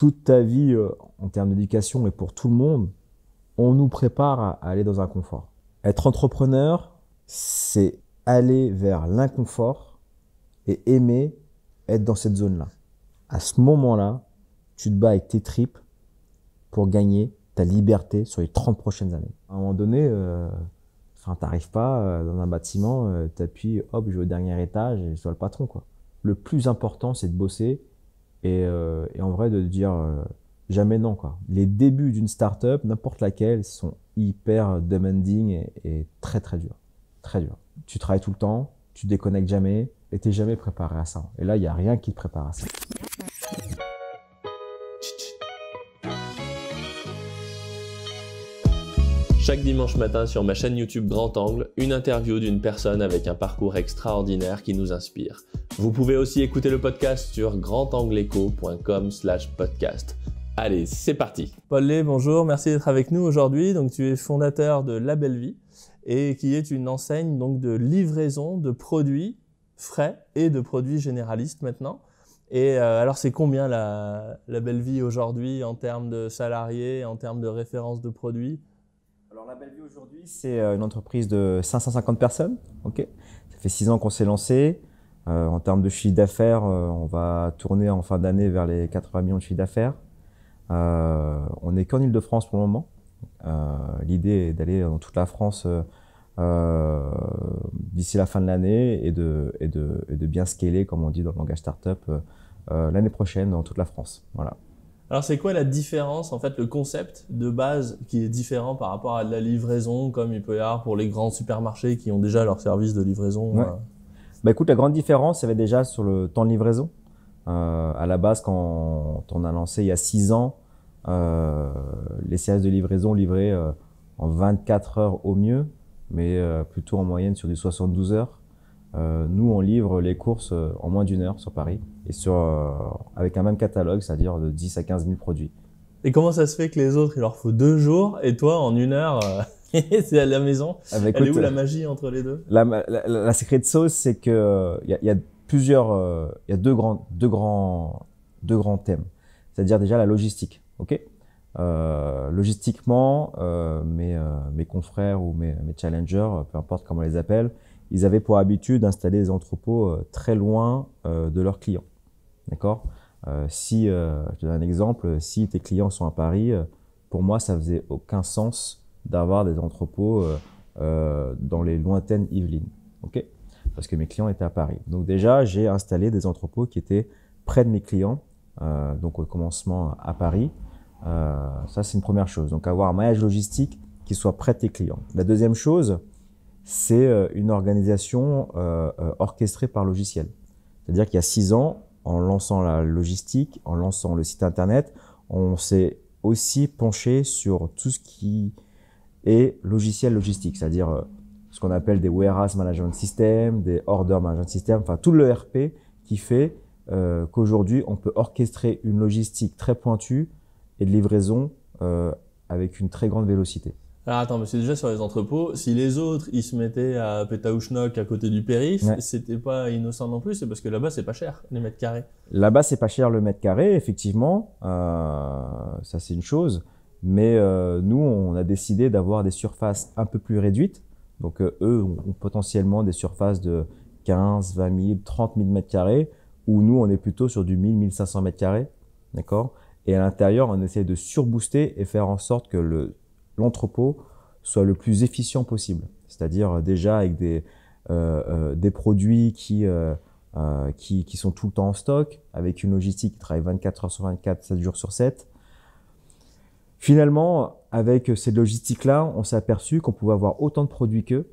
toute ta vie en termes d'éducation et pour tout le monde, on nous prépare à aller dans un confort. Être entrepreneur, c'est aller vers l'inconfort et aimer être dans cette zone-là. À ce moment-là, tu te bats avec tes tripes pour gagner ta liberté sur les 30 prochaines années. À un moment donné, t'arrives pas dans un bâtiment, t'appuies, hop, je vais au dernier étage et je sois le patron, quoi. Le plus important, c'est de bosser et en vrai de dire jamais non, quoi. Les débuts d'une startup, n'importe laquelle, sont hyper demanding et très très durs. Très dur. Tu travailles tout le temps, tu déconnectes jamais et t'es jamais préparé à ça. Et là, il n'y a rien qui te prépare à ça. Chaque dimanche matin sur ma chaîne YouTube Grand Angle, une interview d'une personne avec un parcours extraordinaire qui nous inspire. Vous pouvez aussi écouter le podcast sur grandangleeco.com/podcast. Allez, c'est parti. Paul Lé, bonjour, merci d'être avec nous aujourd'hui. Donc, tu es fondateur de La Belle Vie et qui est une enseigne donc, de livraison de produits frais et de produits généralistes maintenant. Et alors, c'est combien la Belle Vie aujourd'hui en termes de salariés, en termes de références de produits? Alors, La Belle Vie aujourd'hui, c'est une entreprise de 550 personnes. Okay. Ça fait 6 ans qu'on s'est lancé. En termes de chiffre d'affaires, on va tourner en fin d'année vers les 80 millions de chiffre d'affaires. On n'est qu'en Île-de-France pour le moment. L'idée est d'aller dans toute la France d'ici la fin de l'année et de bien scaler, comme on dit dans le langage startup, l'année prochaine dans toute la France. Voilà. Alors, c'est quoi la différence, en fait, le concept de base qui est différent par rapport à de la livraison, comme il peut y avoir pour les grands supermarchés qui ont déjà leur service de livraison? Ouais. Bah écoute, la grande différence, il y avait déjà sur le temps de livraison. À la base, quand on a lancé il y a 6 ans, les services de livraison livraient en 24 heures au mieux, mais plutôt en moyenne sur du 72 heures. Nous, on livre les courses en moins d'1 heure sur Paris et avec un même catalogue, c'est-à-dire de 10 à 15 000 produits. Et comment ça se fait que les autres, il leur faut 2 jours et toi, en 1 heure, c'est à la maison? Elle est où la magie entre les deux? La secret sauce, c'est que il y a deux grands thèmes. C'est-à-dire déjà la logistique. Ok. Logistiquement, mes confrères ou mes challengers, peu importe comment on les appelle, ils avaient pour habitude d'installer des entrepôts très loin de leurs clients. D'accord. Je te donne un exemple, si tes clients sont à Paris, pour moi, ça faisait aucun sens d'avoir des entrepôts dans les lointaines Yvelines. Ok. Parce que mes clients étaient à Paris. Donc déjà, j'ai installé des entrepôts qui étaient près de mes clients, donc au commencement à Paris. Ça, c'est une première chose. Donc avoir un maillage logistique qui soit près de tes clients. La deuxième chose, c'est une organisation orchestrée par logiciel. C'est-à-dire qu'il y a 6 ans, en lançant la logistique, en lançant le site internet, on s'est aussi penché sur tout ce qui est logiciel logistique, c'est-à-dire ce qu'on appelle des warehouse management system, des order management system, enfin tout le ERP qui fait qu'aujourd'hui on peut orchestrer une logistique très pointue et de livraison avec une très grande vélocité. Alors attends, mais c'est déjà sur les entrepôts. Si les autres, ils se mettaient à Pétaouchnok à côté du périph', ouais, c'était pas innocent non plus, c'est parce que là-bas, c'est pas cher, les mètres carrés. Là-bas, c'est pas cher le mètre carré, effectivement. Ça, c'est une chose. Mais nous, on a décidé d'avoir des surfaces un peu plus réduites. Donc, eux ont potentiellement des surfaces de 15, 20 000, 30 000 mètres carrés, où nous, on est plutôt sur du 1000, 1500 mètres carrés. D'accord? Et à l'intérieur, on essaie de surbooster et faire en sorte que l'entrepôt soit le plus efficient possible. C'est-à-dire déjà avec des produits qui sont tout le temps en stock, avec une logistique qui travaille 24 heures sur 24, 7 jours sur 7. Finalement, avec cette logistique-là, on s'est aperçu qu'on pouvait avoir autant de produits qu'eux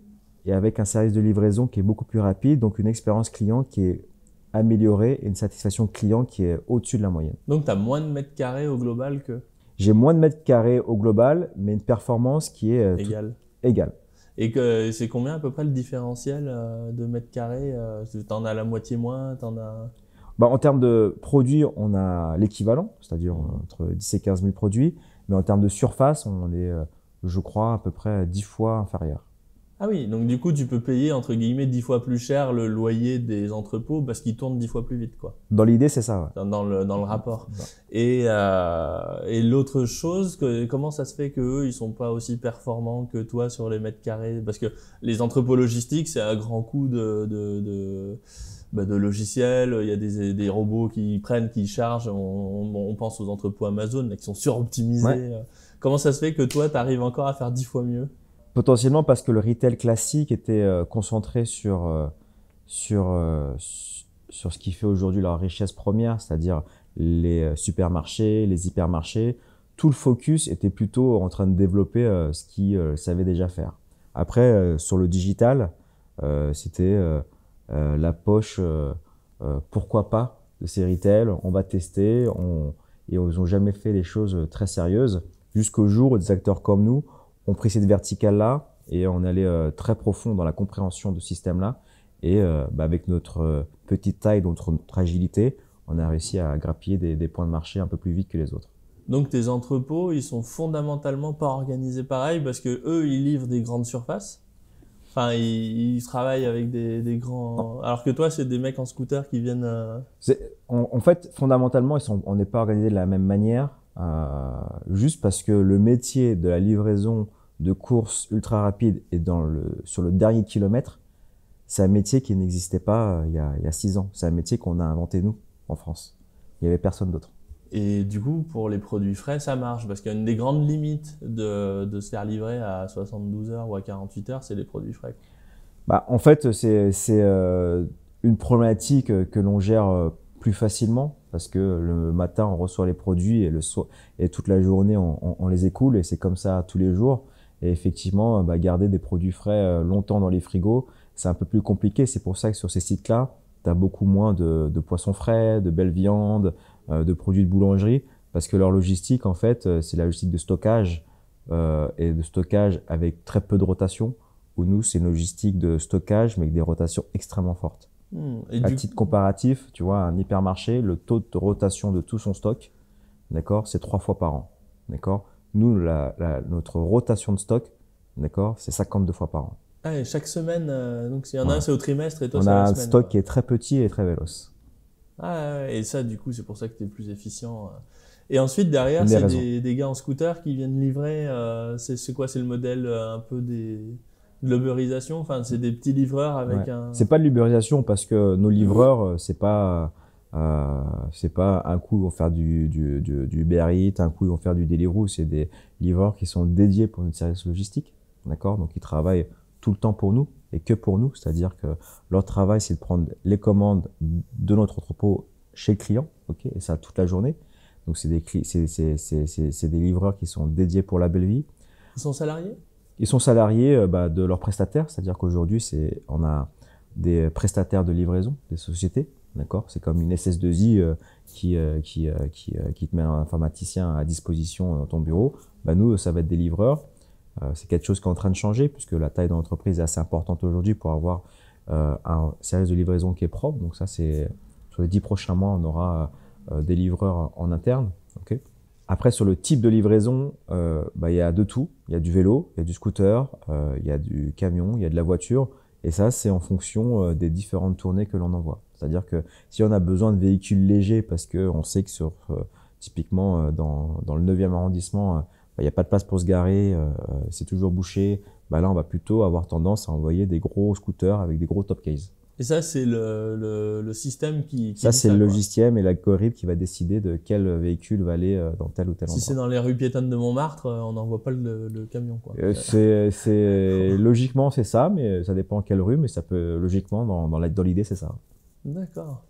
et avec un service de livraison qui est beaucoup plus rapide, donc une expérience client qui est améliorée et une satisfaction client qui est au-dessus de la moyenne. Donc, tu as moins de mètres carrés au global que… J'ai moins de mètres carrés au global, mais une performance qui est égale. Et que c'est combien à peu près le différentiel de mètres carrés? T'en as la moitié moins, t'en as… En termes de produits, on a l'équivalent, c'est-à-dire entre 10 et 15 000 produits. Mais en termes de surface, on est, je crois, à peu près 10 fois inférieur. Ah oui, donc du coup, tu peux payer entre guillemets 10 fois plus cher le loyer des entrepôts parce qu'ils tournent 10 fois plus vite, quoi. Dans l'idée, c'est ça. Ouais. Dans le rapport. Ouais. Et l'autre chose, comment ça se fait que eux, ils sont pas aussi performants que toi sur les mètres carrés? Parce que les entrepôts logistiques, c'est un grand coup de logiciels. Il y a des robots qui prennent, qui chargent. On pense aux entrepôts Amazon là, qui sont suroptimisés. Ouais. Comment ça se fait que toi, tu arrives encore à faire 10 fois mieux? Potentiellement parce que le retail classique était concentré sur ce qui fait aujourd'hui leur richesse première, c'est-à-dire les supermarchés, les hypermarchés. Tout le focus était plutôt en train de développer ce qu'ils savaient déjà faire. Après, sur le digital, c'était la poche, pourquoi pas, de ces retails. On va tester, et ils n'ont jamais fait les choses très sérieuses jusqu'au jour où des acteurs comme nous ont pris cette verticale-là et on allait très profond dans la compréhension de ce système-là. Et avec notre petite taille, notre agilité, on a réussi à grappiller des points de marché un peu plus vite que les autres. Donc tes entrepôts, ils sont fondamentalement pas organisés pareil parce que eux, ils livrent des grandes surfaces. Enfin, ils travaillent avec des grands. Alors que toi, c'est des mecs en scooter qui viennent. En fait, fondamentalement, on n'est pas organisé de la même manière, juste parce que le métier de la livraison de courses ultra rapides et sur le dernier kilomètre, c'est un métier qui n'existait pas il y a 6 ans. C'est un métier qu'on a inventé nous en France. Il n'y avait personne d'autre. Et du coup, pour les produits frais, ça marche parce qu'une des grandes limites de se faire livrer à 72 heures ou à 48 heures, c'est les produits frais. En fait, c'est une problématique que l'on gère plus facilement parce que le matin, on reçoit les produits et toute la journée, on les écoule et c'est comme ça tous les jours. Et effectivement, garder des produits frais longtemps dans les frigos, c'est un peu plus compliqué. C'est pour ça que sur ces sites-là, tu as beaucoup moins de poissons frais, de belles viandes, de produits de boulangerie, parce que leur logistique, en fait, c'est la logistique de stockage et de stockage avec très peu de rotation, où nous, c'est une logistique de stockage, mais avec des rotations extrêmement fortes. À titre comparatif, tu vois, un hypermarché, le taux de rotation de tout son stock, d'accord, c'est 3 fois par an, d'accord. Nous, notre rotation de stock, d'accord, c'est 52 fois par an. Ah, et chaque semaine, donc il y en a un, c'est au trimestre et toi, on c'est a à la un semaine. stock qui est très petit et très véloce. Ah, et ça, du coup, c'est pour ça que tu es plus efficient. Et ensuite, derrière, c'est des gars en scooter qui viennent livrer. C'est quoi? C'est le modèle un peu de l'uberisation? Enfin, c'est des petits livreurs avec un. C'est pas de l'uberisation parce que nos livreurs, c'est pas un coup ils vont faire du Uber Eats, un coup ils vont faire du Deliveroo. C'est des livreurs qui sont dédiés pour notre service logistique, d'accord? Donc ils travaillent tout le temps pour nous et que pour nous, c'est-à-dire que leur travail c'est de prendre les commandes de notre entrepôt chez le client, ok, et ça toute la journée. Donc c'est des livreurs qui sont dédiés pour la belle vie. Ils sont salariés? Ils sont salariés de leurs prestataires, c'est-à-dire qu'aujourd'hui on a des prestataires de livraison, des sociétés, d'accord. C'est comme une SS2I qui te met un informaticien à disposition dans ton bureau. Nous, ça va être des livreurs. C'est quelque chose qui est en train de changer puisque la taille de l'entreprise est assez importante aujourd'hui pour avoir un service de livraison qui est propre. Donc ça, c'est sur les 10 prochains mois, on aura des livreurs en interne. Okay. Après, sur le type de livraison, il y a de tout. Il y a du vélo, il y a du scooter, il y a du camion, il y a de la voiture. Et ça, c'est en fonction des différentes tournées que l'on envoie. C'est-à-dire que si on a besoin de véhicules légers parce qu'on sait que typiquement dans le 9e arrondissement, il n'y a pas de place pour se garer, c'est toujours bouché, là on va plutôt avoir tendance à envoyer des gros scooters avec des gros top cases. Et ça, c'est le système qui ça, c'est le logiciel et l'algorithme qui va décider de quel véhicule va aller dans tel ou tel endroit. Si c'est dans les rues piétonnes de Montmartre, on n'envoie pas le camion, quoi. Logiquement, c'est ça, mais ça dépend quelle rue, mais ça peut, logiquement, dans l'idée, c'est ça. D'accord.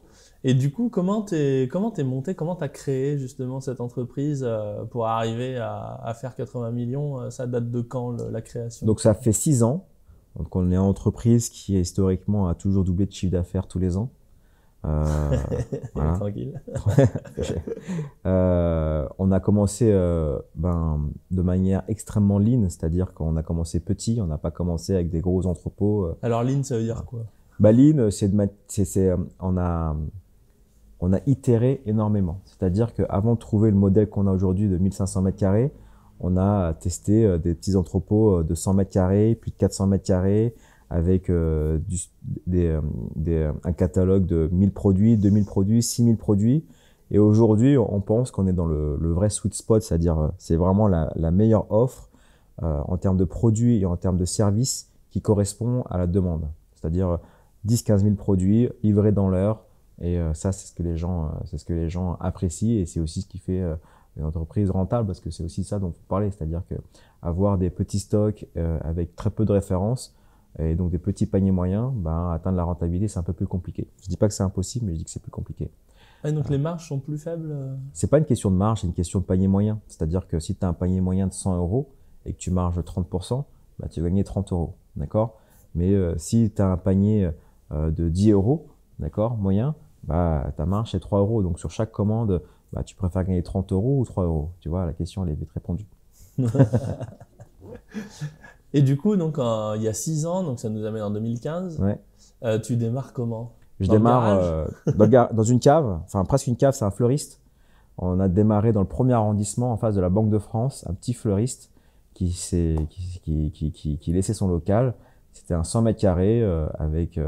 Et du coup, comment t'es monté, comment t'as créé justement cette entreprise pour arriver à faire 80 millions? Ça date de quand la création? Donc ça fait 6 ans. Donc on est une entreprise qui historiquement a toujours doublé de chiffre d'affaires tous les ans. Voilà. Tranquille. On a commencé de manière extrêmement lean, c'est-à-dire qu'on a commencé petit, on n'a pas commencé avec des gros entrepôts. Alors lean, ça veut dire quoi? Lean, on a itéré énormément. C'est-à-dire qu'avant de trouver le modèle qu'on a aujourd'hui de 1500 mètres carrés, on a testé des petits entrepôts de 100 mètres carrés, plus de 400 mètres carrés, avec un catalogue de 1000 produits, 2000 produits, 6000 produits. Et aujourd'hui, on pense qu'on est dans le vrai sweet spot, c'est-à-dire c'est vraiment la meilleure offre en termes de produits et en termes de services qui correspond à la demande. C'est-à-dire 10-15 000 produits livrés dans l'heure. Et ça, c'est ce que les gens apprécient, et c'est aussi ce qui fait une entreprise rentable, parce que c'est aussi ça dont vous parlez, c'est-à-dire que avoir des petits stocks avec très peu de références et donc des petits paniers moyens, atteindre la rentabilité, c'est un peu plus compliqué. Je dis pas que c'est impossible, mais je dis que c'est plus compliqué. Et donc les marges sont plus faibles? C'est pas une question de marge, c'est une question de panier moyen. C'est-à-dire que si tu as un panier moyen de 100 € et que tu marges 30%, tu vas gagner 30 €, d'accord? Mais si tu as un panier de 10 €, d'accord, moyen, ta marge c'est 3 €. Donc sur chaque commande, tu préfères gagner 30 € ou 3 €. Tu vois, la question elle est vite répondue. Et du coup, donc il y a 6 ans, donc ça nous amène en 2015. Ouais. Tu démarres comment? Je Dans le démarre dans une cave, enfin presque une cave, c'est un fleuriste. On a démarré dans le 1er arrondissement en face de la Banque de France, un petit fleuriste qui laissait son local. C'était un 100 mètres carrés avec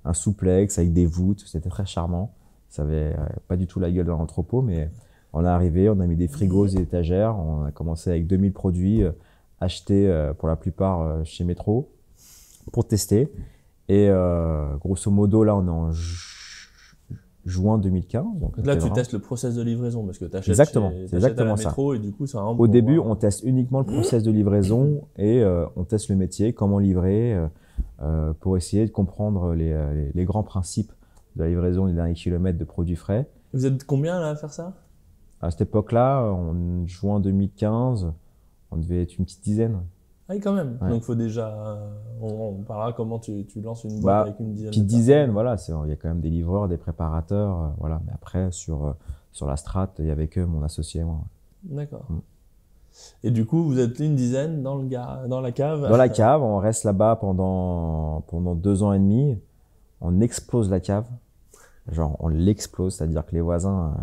un souplex, avec des voûtes, c'était très charmant. Ça avait pas du tout la gueule d'un entrepôt, mais on est arrivé, on a mis des frigos et des étagères, on a commencé avec 2000 produits achetés pour la plupart chez Métro pour tester. Et grosso modo, là, on est en juin 2015. Donc là, tu testes le process de livraison, parce que tu achètes à la Métro, et du coup, ça au début, on teste uniquement le process de livraison et on teste le métier, comment livrer, pour essayer de comprendre les grands principes de la livraison des derniers kilomètres de produits frais. Vous êtes combien là à faire ça? À cette époque-là, en juin 2015, on devait être une petite dizaine. Ah oui, quand même. Ouais. Donc, faut déjà. On parlera comment tu lances une boîte avec une dizaine. Petite dizaine, voilà. Il y a quand même des livreurs, des préparateurs, voilà. Mais après, sur la strat, il y avait que mon associé et moi. D'accord. Et du coup, vous êtes une dizaine dans la cave? Dans la cave, on reste là-bas pendant 2 ans et demi. On explose la cave. Genre, on l'explose, c'est-à-dire que les voisins,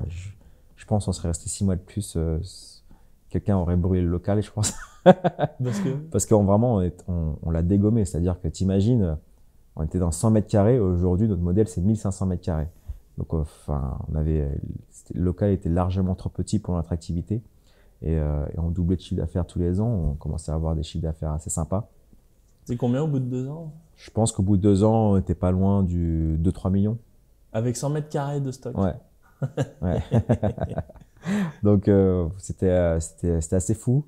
je pense on serait resté 6 mois de plus, quelqu'un aurait brûlé le local, je pense. Parce qu'on vraiment, on l'a dégommé, c'est-à-dire que t'imagines, on était dans 100 mètres carrés, aujourd'hui notre modèle c'est 1500 mètres carrés. Donc le local était largement trop petit pour notre activité, et on doublait de chiffre d'affaires tous les ans, on commençait à avoir des chiffres d'affaires assez sympas. C'est combien au bout de 2 ans? Je pense qu'au bout de 2 ans, on était pas loin du 2-3 millions. Avec 100 mètres carrés de stock? Ouais. Ouais. Donc c'était assez fou.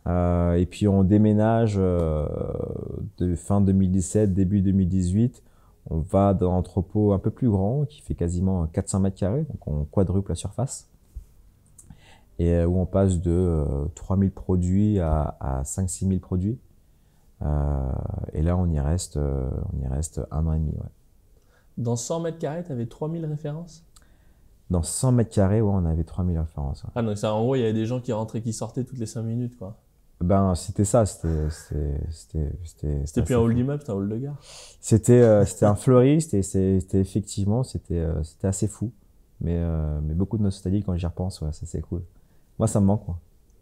Et puis on déménage de fin 2017, début 2018. On va dans un entrepôt un peu plus grand qui fait quasiment 400 mètres carrés. Donc on quadruple la surface. Et où on passe de 3000 produits à 5-6 000 produits. Et là, on y reste 1 an et demi. Ouais. Dans 100 mètres carrés, tu avais 3000 références? Dans 100 mètres carrés, ouais, on avait 3000 références. Ouais. Ah, donc ça, en gros, il y avait des gens qui rentraient et qui sortaient toutes les 5 minutes, quoi. C'était ça, c'était plus un hall d'immeuble, c'était un hall de gare. C'était un fleuriste, et c'était assez fou. Mais beaucoup de nostalgie quand j'y repense, ouais, c'est cool. Moi, ça me manque, quoi.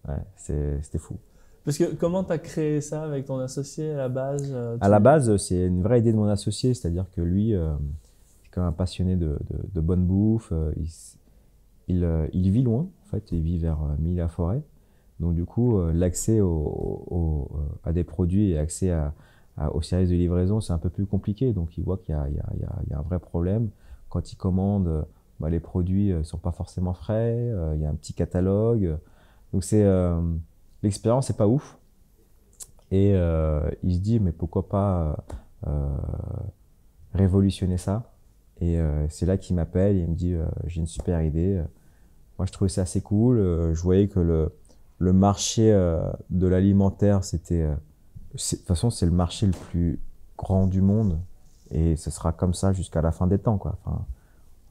Ouais, c'était fou. Parce que comment tu as créé ça avec ton associé à la base? À la base, c'est une vraie idée de mon associé, c'est-à-dire que lui, c'est quand même un passionné de bonne bouffe. Il vit loin, en fait, il vit vers Milly-la-Forêt. Donc du coup, l'accès à des produits et accès aux services de livraison, c'est un peu plus compliqué. Donc il voit qu'il y a un vrai problème. Quand il commande, les produits ne sont pas forcément frais, il y a un petit catalogue. Donc l'expérience n'est pas ouf. Et il se dit, mais pourquoi pas révolutionner ça? Et c'est là qu'il m'appelle et il me dit, j'ai une super idée. Moi, je trouvais ça assez cool. Je voyais que le marché de l'alimentaire, de toute façon, c'est le marché le plus grand du monde, et ce sera comme ça jusqu'à la fin des temps, quoi. Enfin,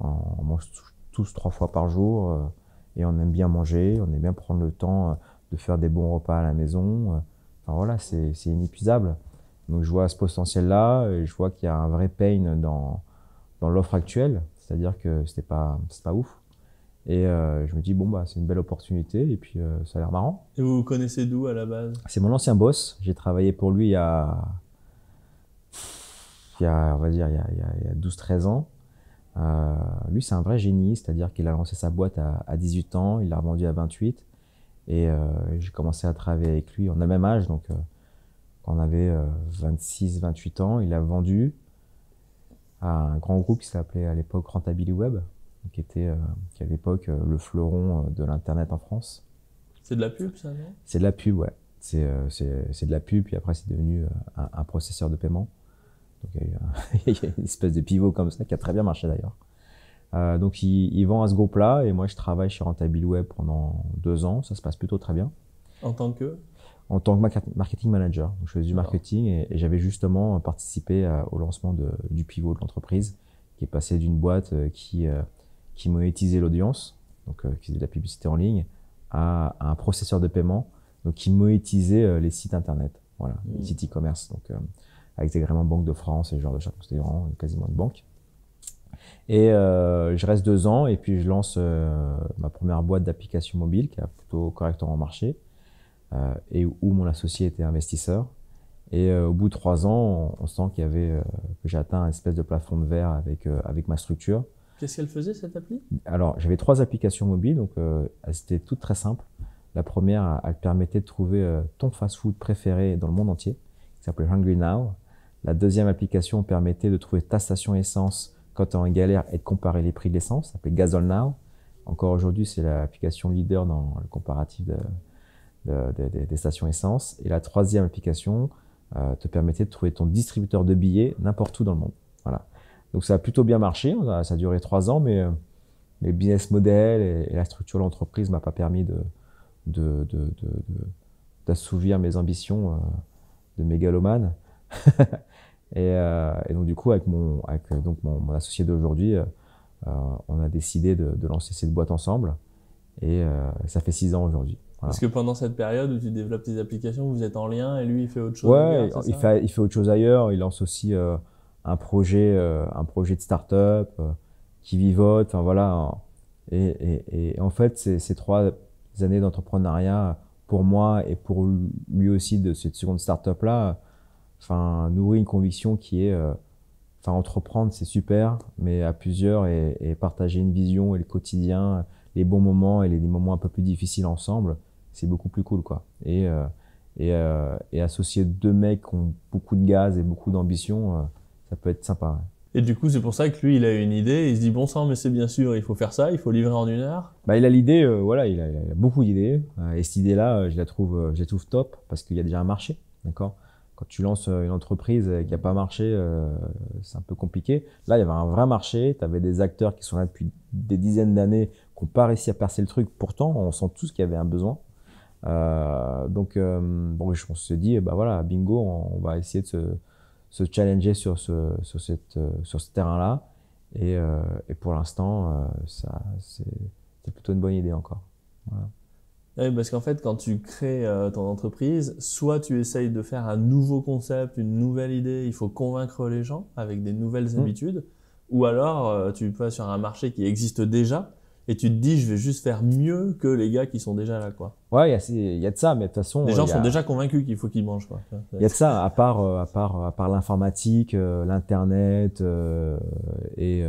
on mange tous 3 fois par jour, et on aime bien manger, on aime bien prendre le temps de faire des bons repas à la maison. Enfin voilà, c'est inépuisable. Donc je vois ce potentiel-là, et je vois qu'il y a un vrai pain dans l'offre actuelle, c'est-à-dire que c'est pas ouf. Et je me dis, bon, bah, c'est une belle opportunité et puis ça a l'air marrant. Et vous vous connaissez d'où à la base? C'est mon ancien boss. J'ai travaillé pour lui on va dire, il y a 12-13 ans. Lui, c'est un vrai génie, c'est-à-dire qu'il a lancé sa boîte à 18 ans, il l'a revendue à 28. Et j'ai commencé à travailler avec lui. On a le même âge, donc quand on avait 26-28 ans, il a vendu à un grand groupe qui s'appelait à l'époque Rentability Web, qui à l'époque le fleuron de l'Internet en France. C'est de la pub, ça, non? C'est de la pub, ouais. C'est de la pub, puis après c'est devenu un processeur de paiement. Donc il y a une espèce de pivot comme ça qui a très bien marché d'ailleurs. Donc il vend à ce groupe-là et moi je travaille chez Rentability Web pendant 2 ans, ça se passe plutôt très bien. En tant que? En tant que marketing manager. Donc, je faisais du marketing et j'avais justement participé au lancement du pivot de l'entreprise qui est passé d'une boîte qui monétisait l'audience, donc qui faisait de la publicité en ligne, à un processeur de paiement donc qui monétisait les sites internet, voilà, les sites e-commerce, donc avec des agréments Banque de France et ce genre de choses. C'était vraiment quasiment une banque. Et je reste 2 ans et puis je lance ma première boîte d'applications mobiles qui a plutôt correctement marché. Et où mon associé était investisseur. Et au bout de 3 ans, on sent que j'ai atteint une espèce de plafond de verre avec ma structure. Qu'est-ce qu'elle faisait, cette appli? Alors, j'avais 3 applications mobiles, donc elles étaient toutes très simples. La première, elle permettait de trouver ton fast-food préféré dans le monde entier, qui s'appelait Hungry Now. La deuxième application permettait de trouver ta station essence quand tu es en galère et de comparer les prix de l'essence, ça s'appelait Gasol Now. Encore aujourd'hui, c'est l'application leader dans le comparatif des stations essence. Et la troisième application te permettait de trouver ton distributeur de billets n'importe où dans le monde. Voilà. Donc ça a plutôt bien marché, ça a duré 3 ans, mais le business model et la structure de l'entreprise m'a pas permis d'assouvir mes ambitions de mégalomane. et donc du coup, avec mon associé d'aujourd'hui, on a décidé de lancer cette boîte ensemble. Et ça fait 6 ans aujourd'hui. Voilà. Parce que pendant cette période où tu développes tes applications, vous êtes en lien et lui, il fait autre chose Ouais, ailleurs, c'est ça? il fait autre chose ailleurs. Il lance aussi un projet de start-up qui vivote. Enfin, voilà. Et en fait, ces 3 années d'entrepreneuriat, pour moi et pour lui aussi de cette seconde start-up-là, enfin, nourrit une conviction qui est entreprendre, c'est super, mais à plusieurs et partager une vision et le quotidien, les bons moments et les moments un peu plus difficiles ensemble, c'est beaucoup plus cool, quoi. Et associer 2 mecs qui ont beaucoup de gaz et beaucoup d'ambition, ça peut être sympa. Ouais. Et du coup, c'est pour ça que lui, il a une idée, il se dit, bon sang, mais c'est bien sûr, il faut faire ça, il faut livrer en 1 heure. Bah, il a l'idée, voilà, il a beaucoup d'idées. Et cette idée-là, je la trouve top parce qu'il y a déjà un marché, d'accord? Quand tu lances une entreprise qui n'a pas marché, c'est un peu compliqué. Là, il y avait un vrai marché. Tu avais des acteurs qui sont là depuis des dizaines d'années, qui n'ont pas réussi à percer le truc. Pourtant, on sent tous qu'il y avait un besoin. Donc, on se dit, bah voilà, bingo, on va essayer de se challenger sur ce terrain-là. Et pour l'instant, c'est plutôt une bonne idée encore. Voilà. Oui, parce qu'en fait, quand tu crées ton entreprise, soit tu essayes de faire un nouveau concept, une nouvelle idée, il faut convaincre les gens avec des nouvelles habitudes, ou alors tu vas sur un marché qui existe déjà et tu te dis, je vais juste faire mieux que les gars qui sont déjà là, quoi. Ouais, il y a de ça, mais de toute façon. Les gens sont déjà convaincus qu'il faut qu'ils mangent, quoi. Il y a de ça, à part l'informatique, l'Internet et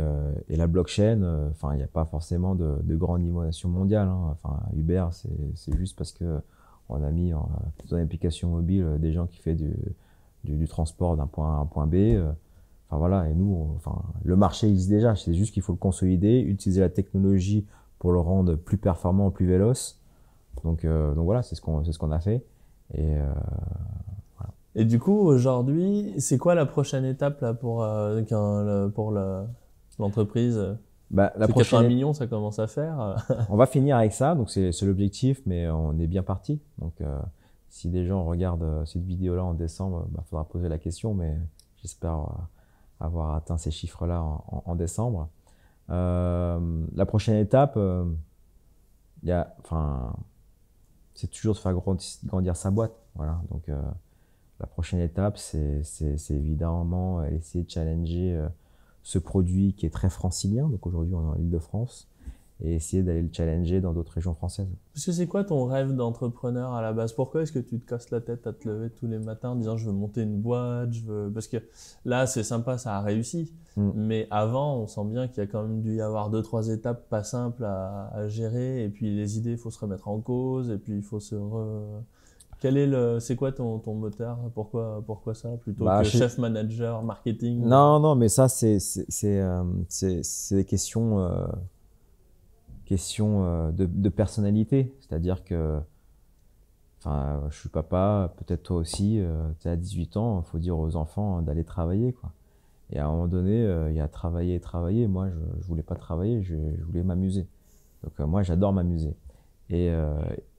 la blockchain, enfin, il n'y a pas forcément de grande innovation mondiale. Hein. Enfin, Uber, c'est juste parce que on a mis dans une application mobile des gens qui font du transport d'un point A à un point B. Enfin voilà, et nous, le marché existe déjà, c'est juste qu'il faut le consolider, utiliser la technologie pour le rendre plus performant, plus véloce. Donc voilà, c'est ce qu'on a fait. Et voilà. Et du coup, aujourd'hui, c'est quoi la prochaine étape là pour l'entreprise? Bah, la prochaine 80 prochaine, millions, ça commence à faire. on va finir avec ça, donc c'est l'objectif, mais on est bien parti. Donc si des gens regardent cette vidéo-là en décembre, bah, faudra poser la question, mais j'espère avoir atteint ces chiffres-là en décembre. La prochaine étape, c'est toujours de faire grandir sa boîte. Voilà. Donc, la prochaine étape, c'est évidemment essayer de challenger ce produit qui est très francilien. Donc, aujourd'hui, on est en Île-de-France. et essayer d'aller le challenger dans d'autres régions françaises. Parce que c'est quoi ton rêve d'entrepreneur à la base? Pourquoi est-ce que tu te casses la tête à te lever tous les matins en disant je veux monter une boîte, Parce que là, c'est sympa, ça a réussi. Mais avant, on sent bien qu'il y a quand même dû y avoir 2-3 étapes pas simples à gérer. Et puis les idées, il faut se remettre en cause. Et puis il faut c'est quoi ton moteur? Pourquoi ça plutôt que chef manager, marketing? Non, mais ça, c'est des questions de personnalité. C'est-à-dire que, enfin, je suis papa, peut-être toi aussi, tu as 18 ans, il faut dire aux enfants d'aller travailler, quoi. Et à un moment donné, il y a travailler. Moi, je voulais pas travailler, je voulais m'amuser. Donc, moi, j'adore m'amuser. Et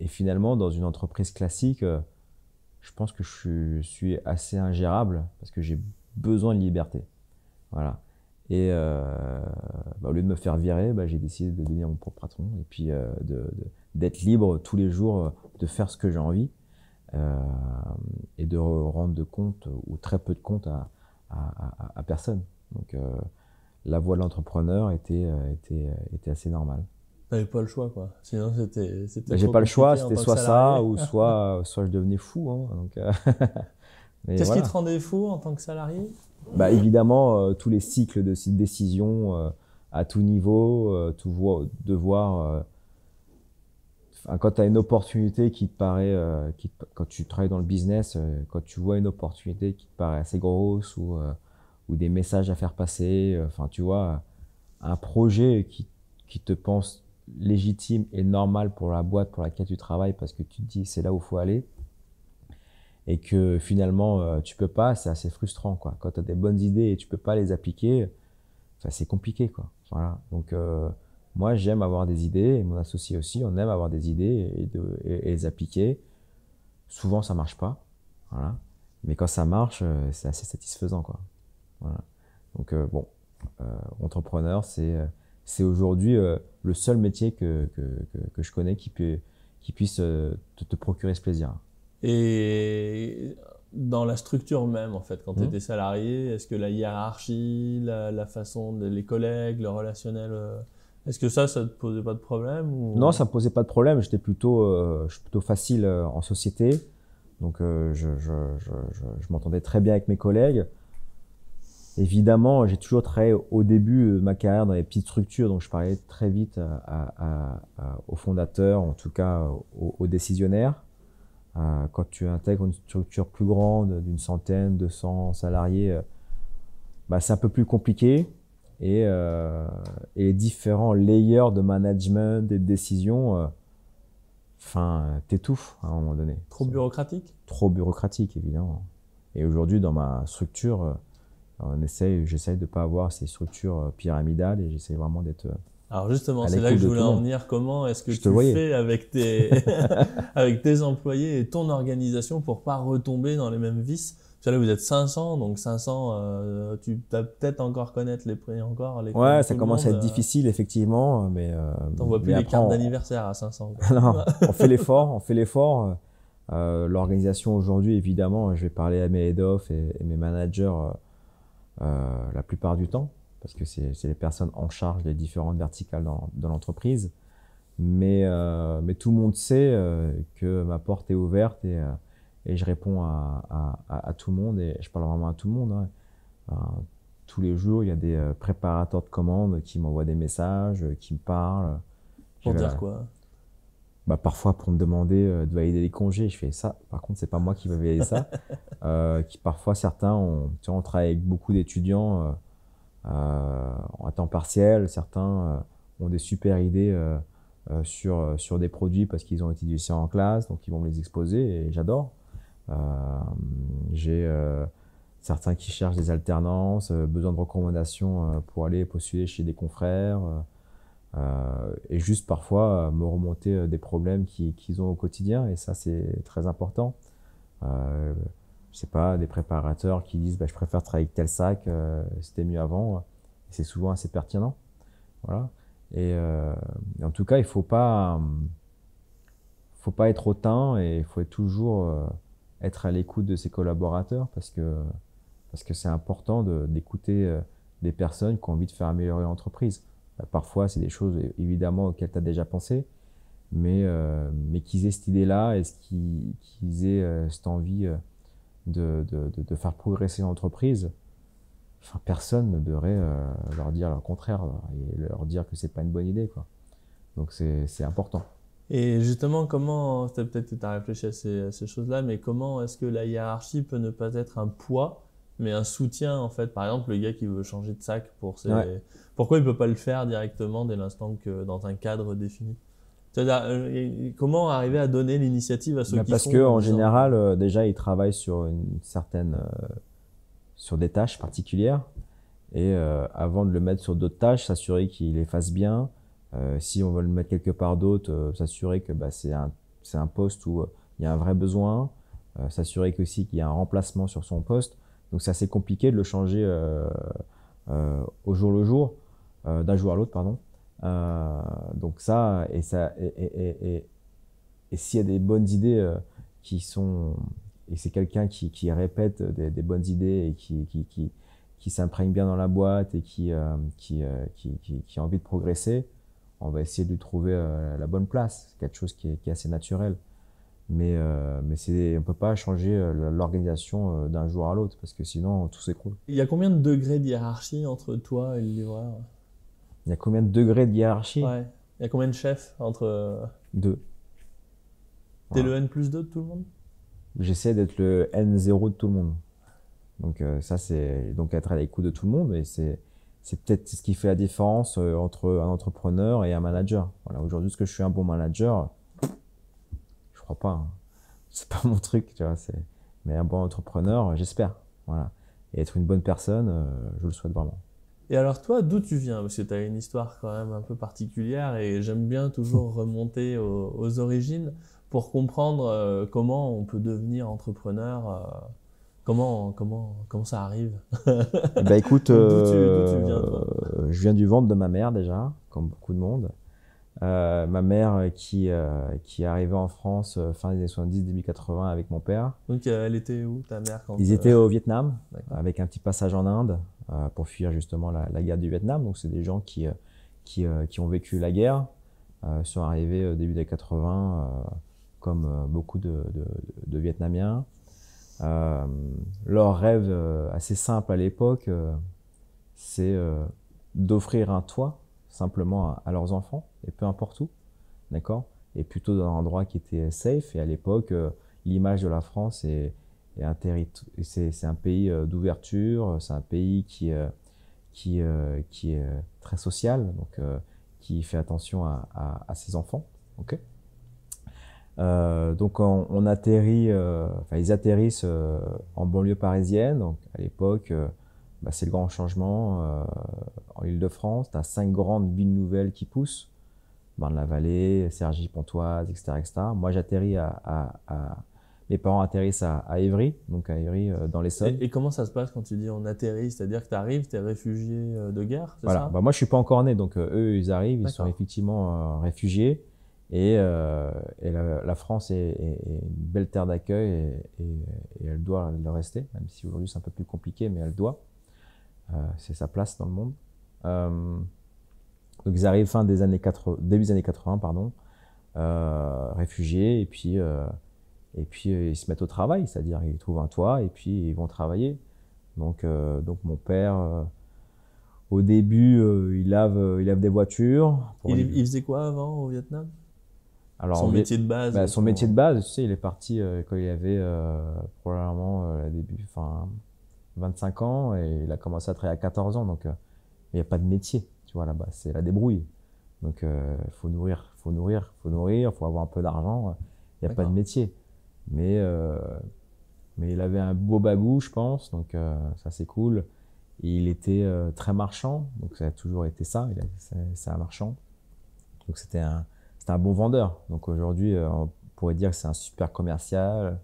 finalement, dans une entreprise classique, je pense que je suis assez ingérable parce que j'ai besoin de liberté. Voilà. Et au lieu de me faire virer, j'ai décidé de devenir mon propre patron et puis d'être libre tous les jours, de faire ce que j'ai envie et de rendre de compte ou très peu de compte à personne. Donc la voie de l'entrepreneur était assez normale. T'avais pas le choix, quoi. Sinon, c'était j'ai pas le choix, c'était soit ça ou soit je devenais fou. Hein, donc, qu'est-ce qui te rendait fou en tant que salarié? Évidemment, tous les cycles de décision à tout niveau, quand tu as une opportunité qui te paraît, quand tu travailles dans le business, quand tu vois une opportunité qui te paraît assez grosse ou des messages à faire passer, tu vois, un projet qui te pense légitime et normal pour la boîte pour laquelle tu travailles parce que tu te dis c'est là où il faut aller et que finalement tu peux pas, c'est assez frustrant, quoi. Quand tu as des bonnes idées et tu peux pas les appliquer, c'est compliqué, quoi. Voilà. Donc moi j'aime avoir des idées et mon associé aussi, on aime avoir des idées et les appliquer. Souvent ça marche pas, voilà. Mais quand ça marche, c'est assez satisfaisant, quoi. Voilà. Donc entrepreneur, c'est aujourd'hui le seul métier que je connais qui puisse te procurer ce plaisir. Et dans la structure même, en fait, quand tu étais salarié, est-ce que la hiérarchie, la façon, les collègues, le relationnel, est-ce que ça te posait pas de problème ou... Non, ça me posait pas de problème. Je suis plutôt facile en société. Donc, je m'entendais très bien avec mes collègues. Évidemment, j'ai toujours travaillé au début de ma carrière dans les petites structures, donc je parlais très vite aux fondateurs, en tout cas aux décisionnaires. Quand tu intègres une structure plus grande, d'une centaine, 200 salariés, c'est un peu plus compliqué et les différents layers de management, des décisions, t'étouffes à un moment donné. Trop bureaucratique? Trop bureaucratique, évidemment. Et aujourd'hui, dans ma structure, j'essaye de ne pas avoir ces structures pyramidales et j'essaye vraiment d'être... Alors justement, c'est là que je voulais en venir. Comment est-ce que tu fais avec tes employés et ton organisation pour pas retomber dans les mêmes vices? Parce que là, vous êtes 500, donc 500, tu vas peut-être encore connaître les prix encore. Ouais, ça commence à être difficile, effectivement. Mais t'envoies plus les cartes d'anniversaire à 500. Non, on fait l'effort. L'organisation aujourd'hui, évidemment, je vais parler à mes head-off et mes managers la plupart du temps, parce que c'est les personnes en charge des différentes verticales dans l'entreprise. Mais tout le monde sait que ma porte est ouverte et je réponds à tout le monde et je parle vraiment à tout le monde. Hein. Tous les jours, il y a des préparateurs de commandes qui m'envoient des messages, qui me parlent. Pour dire quoi? Parfois pour me demander de valider les congés. Je fais ça. Par contre, c'est pas moi qui vais valider ça. Parfois, certains, on travaille avec beaucoup d'étudiants à temps partiel. Certains ont des super idées sur des produits parce qu'ils ont étudié ça en classe, donc ils vont me les exposer et j'adore. J'ai certains qui cherchent des alternances, besoin de recommandations pour aller postuler chez des confrères. Et juste parfois me remonter des problèmes qu'ils ont au quotidien et ça c'est très important. Je sais pas, des préparateurs qui disent je préfère travailler avec tel sac, c'était mieux avant. C'est souvent assez pertinent. Voilà. Et en tout cas, il faut pas être hautain et il faut toujours être à l'écoute de ses collaborateurs parce que c'est important d'écouter des personnes qui ont envie de faire améliorer l'entreprise. Parfois, c'est des choses évidemment auxquelles tu as déjà pensé, mais qu'ils aient cette idée-là et qu'ils aient cette envie de faire progresser l'entreprise. Enfin, personne ne devrait leur dire le contraire et leur dire que c'est pas une bonne idée, quoi. Donc c'est important. Et justement, comment, peut-être que tu as réfléchi à ces choses-là, mais comment est-ce que la hiérarchie peut ne pas être un poids, mais un soutien en fait? Par exemple, le gars qui veut changer de sac pour ses... Ouais. Pourquoi il peut pas le faire directement dès l'instant que dans un cadre défini? C'est-à-dire, comment arriver à donner l'initiative à ceux qui Parce font que en disant, général, déjà, ils travaillent sur sur des tâches particulières. Et avant de le mettre sur d'autres tâches, s'assurer qu'il les fasse bien. Si on veut le mettre quelque part d'autre, s'assurer que c'est un poste où il y a un vrai besoin. S'assurer aussi qu'il y a un remplacement sur son poste. Donc c'est assez compliqué de le changer au jour le jour, d'un jour à l'autre, pardon. Donc ça, et s'il y a des bonnes idées et c'est quelqu'un qui répète des bonnes idées et qui s'imprègne bien dans la boîte et qui a envie de progresser, on va essayer de lui trouver la bonne place. C'est quelque chose qui est assez naturel. Mais on peut pas changer l'organisation d'un jour à l'autre parce que sinon tout s'écroule. il y a combien de degrés de hiérarchie entre toi et le livreur? Il y a combien de degrés de hiérarchie? Ouais. Il y a combien de chefs entre... 2. T'es Voilà. le N+2 de tout le monde? J'essaie d'être le N0 de tout le monde. Donc ça c'est donc être à l'écoute de tout le monde et c'est peut-être ce qui fait la différence entre un entrepreneur et un manager. Voilà, aujourd'hui, est-ce que je suis un bon manager? Je crois pas, hein. C'est pas mon truc, tu vois, mais un bon entrepreneur, j'espère. Voilà. Et être une bonne personne, je le souhaite vraiment. Et alors toi, d'où tu viens? Parce que tu as une histoire quand même un peu particulière et j'aime bien toujours remonter aux origines pour comprendre comment on peut devenir entrepreneur, comment ça arrive. Eh ben écoute, D'où tu viens, toi? je viens du ventre de ma mère déjà, comme beaucoup de monde. Ma mère qui est arrivée en France fin des années 70, début 80 avec mon père. Donc elle était où ta mère quand Ils étaient au Vietnam, D'accord. avec un petit passage en Inde pour fuir justement la guerre du Vietnam. Donc c'est des gens qui ont vécu la guerre, sont arrivés au début des 80 comme beaucoup de Vietnamiens. Leur rêve assez simple à l'époque, c'est d'offrir un toit simplement à leurs enfants, et peu importe où, d'accord? Et plutôt dans un endroit qui était safe. Et à l'époque, l'image de la France c'est un pays d'ouverture, c'est un pays qui est très social, donc qui fait attention à ses enfants. Okay. Donc on atterrit, ils atterrissent en banlieue parisienne. Donc à l'époque, c'est le grand changement en Île-de-France. Tu as 5 grandes villes nouvelles qui poussent, Marne-la-Vallée, Cergy-Pontoise, etc., etc. Moi j'atterris mes parents atterrissent à Évry, donc à Évry dans l'Essonne. Et comment ça se passe quand tu dis on atterrit? C'est-à-dire que tu arrives, tu es réfugié de guerre, c'est Voilà. ça? Moi je suis pas encore né, donc eux ils arrivent, ils sont D'accord. effectivement réfugiés. Et la France est une belle terre d'accueil et elle doit le rester, même si aujourd'hui c'est un peu plus compliqué, mais elle doit. C'est sa place dans le monde. Donc ils arrivent début des années 80, pardon, réfugiés, et puis ils se mettent au travail, c'est-à-dire ils trouvent un toit et puis ils vont travailler. Donc mon père, au début, il lave des voitures. Il faisait quoi avant au Vietnam? Alors, son métier de base? Son métier de base, tu sais, il est parti quand il avait probablement 25 ans et il a commencé à travailler à 14 ans. Donc, il n'y a pas de métier, tu vois, là-bas. C'est la débrouille. Donc, faut nourrir, faut avoir un peu d'argent. Il n'y a pas de métier. Mais il avait un beau bagou, je pense. Donc, ça, c'est cool. Et il était très marchand. Donc, ça a toujours été ça. C'est un marchand. Donc, c'était un bon vendeur. Donc aujourd'hui, on pourrait dire que c'est un super commercial,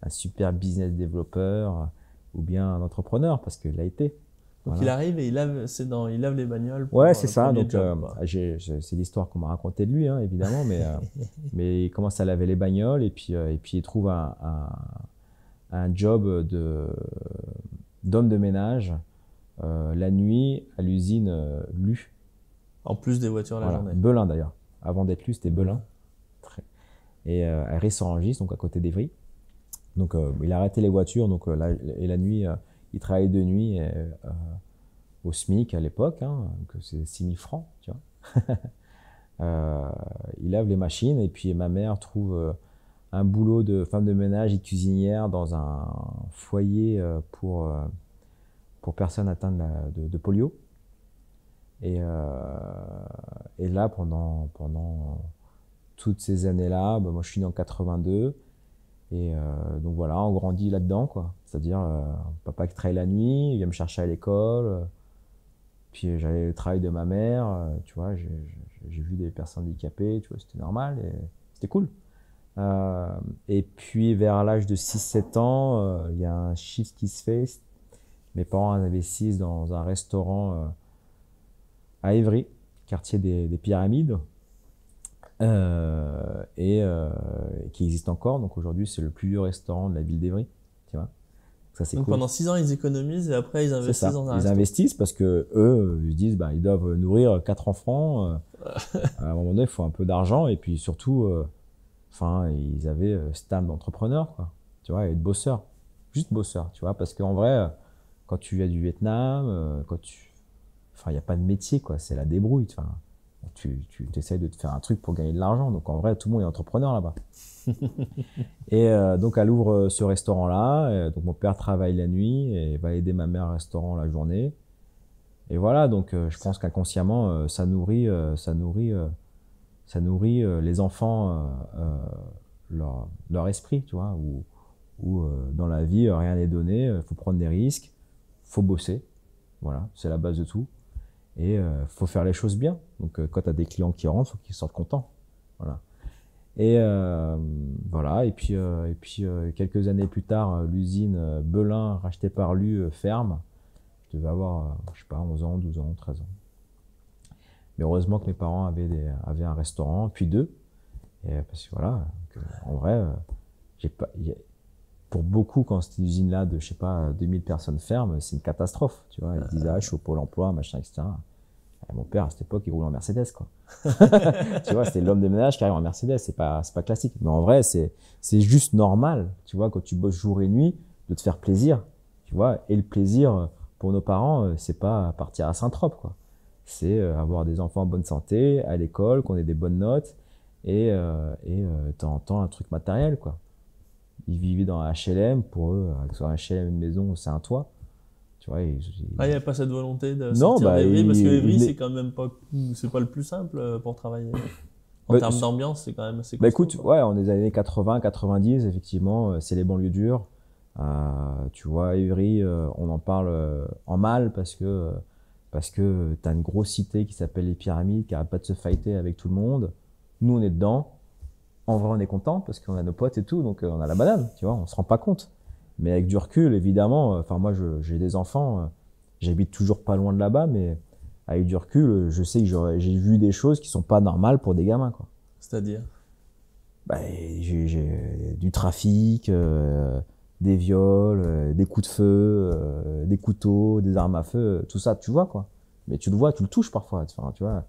un super business développeur ou bien un entrepreneur parce qu'il l'a été. Donc Voilà. il arrive et il lave les bagnoles. Ouais, c'est ça. Donc C'est l'histoire qu'on m'a racontée de lui, hein, évidemment, mais il commence à laver les bagnoles et puis il trouve un job d'homme de ménage la nuit à l'usine Lu. En plus des voitures la Voilà, journée. Belin d'ailleurs. Avant d'être lu, c'était Belin. Et à Ris-sur-Rungis, donc à côté d'Evry. Donc il a arrêté les voitures, donc la nuit, il travaillait de nuit au SMIC à l'époque, hein, donc c'est 6 000 francs, tu vois. Il lave les machines et puis ma mère trouve un boulot de femme de ménage et de cuisinière dans un foyer pour personnes atteintes de polio. Et là, pendant toutes ces années-là, moi je suis né en 82. Et donc voilà, on grandit là-dedans, quoi. C'est-à-dire, papa qui travaille la nuit, il vient me chercher à l'école. Puis j'allais au travail de ma mère, tu vois, j'ai vu des personnes handicapées, tu vois, c'était normal et c'était cool. Et puis vers l'âge de 6-7 ans, il y a un shift qui se fait. Mes parents investissent dans un restaurant à Évry, quartier des Pyramides, qui existe encore. Donc aujourd'hui, c'est le plus vieux restaurant de la ville d'Évry, tu vois. Ça, c'est Donc cool. pendant 6 ans, ils économisent et après, ils investissent dans un Ils resto. investissent parce que eux, ils disent, ils doivent nourrir 4 enfants. À un moment donné, il faut un peu d'argent et puis surtout, ils avaient cette âme d'entrepreneur, quoi. Tu vois, et de bosseur. Juste bosseur, tu vois, parce qu'en vrai, quand tu viens du Vietnam, il n'y a pas de métier, quoi. C'est la débrouille. Tu essayes de te faire un truc pour gagner de l'argent. Donc en vrai, tout le monde est entrepreneur là-bas. Et donc elle ouvre ce restaurant-là. Donc mon père travaille la nuit et va aider ma mère au restaurant la journée. Et voilà, donc je pense qu'inconsciemment, ça nourrit les enfants, leur esprit, tu vois, où dans la vie, rien n'est donné, il faut prendre des risques, faut bosser. Voilà, c'est la base de tout. Et faut faire les choses bien. Donc quand tu as des clients qui rentrent, il faut qu'ils sortent contents. Voilà. Et voilà. Et puis quelques années plus tard, l'usine Belin, rachetée par Lu, ferme. Je devais avoir, 11 ans, 12 ans, 13 ans. Mais heureusement que mes parents avaient un restaurant, puis 2. Et parce que voilà, en vrai, pour beaucoup, quand cette usine-là de, 2000 personnes ferme, c'est une catastrophe. Tu vois, ils disent, je suis au Pôle emploi, machin, etc. Et mon père, à cette époque, il roulait en Mercedes, quoi. Tu vois, c'était l'homme de ménage qui arrive en Mercedes, c'est pas classique. Mais en vrai, c'est juste normal, tu vois, quand tu bosses jour et nuit, de te faire plaisir, tu vois. Et le plaisir, pour nos parents, c'est pas partir à Saint-Trope, quoi. C'est avoir des enfants en bonne santé, à l'école, qu'on ait des bonnes notes, et de temps en temps, un truc matériel, quoi. Ils vivaient dans un HLM, pour eux, que ce soit un HLM, une maison, c'est un toit. Tu vois, il n'y a pas cette volonté de sortir d'Évry, parce que Évry, c'est quand même pas le plus simple pour travailler. En termes d'ambiance, c'est quand même assez costaud. Écoute, ouais, on est des années 80, 90, effectivement, c'est les banlieues dures. Tu vois, Évry, on en parle en mal parce que tu as une grosse cité qui s'appelle les Pyramides, qui n'arrête pas de se fighter avec tout le monde. Nous, on est dedans. En vrai, on est content parce qu'on a nos potes et tout, donc on a la banane, tu vois, on se rend pas compte. Mais avec du recul, évidemment, moi, j'ai des enfants, j'habite toujours pas loin de là-bas, mais avec du recul, je sais que j'ai vu des choses qui sont pas normales pour des gamins, quoi. C'est-à-dire j'ai du trafic, des viols, des coups de feu, des couteaux, des armes à feu, tout ça, tu vois, quoi. Mais tu le vois, tu le touches parfois, tu vois.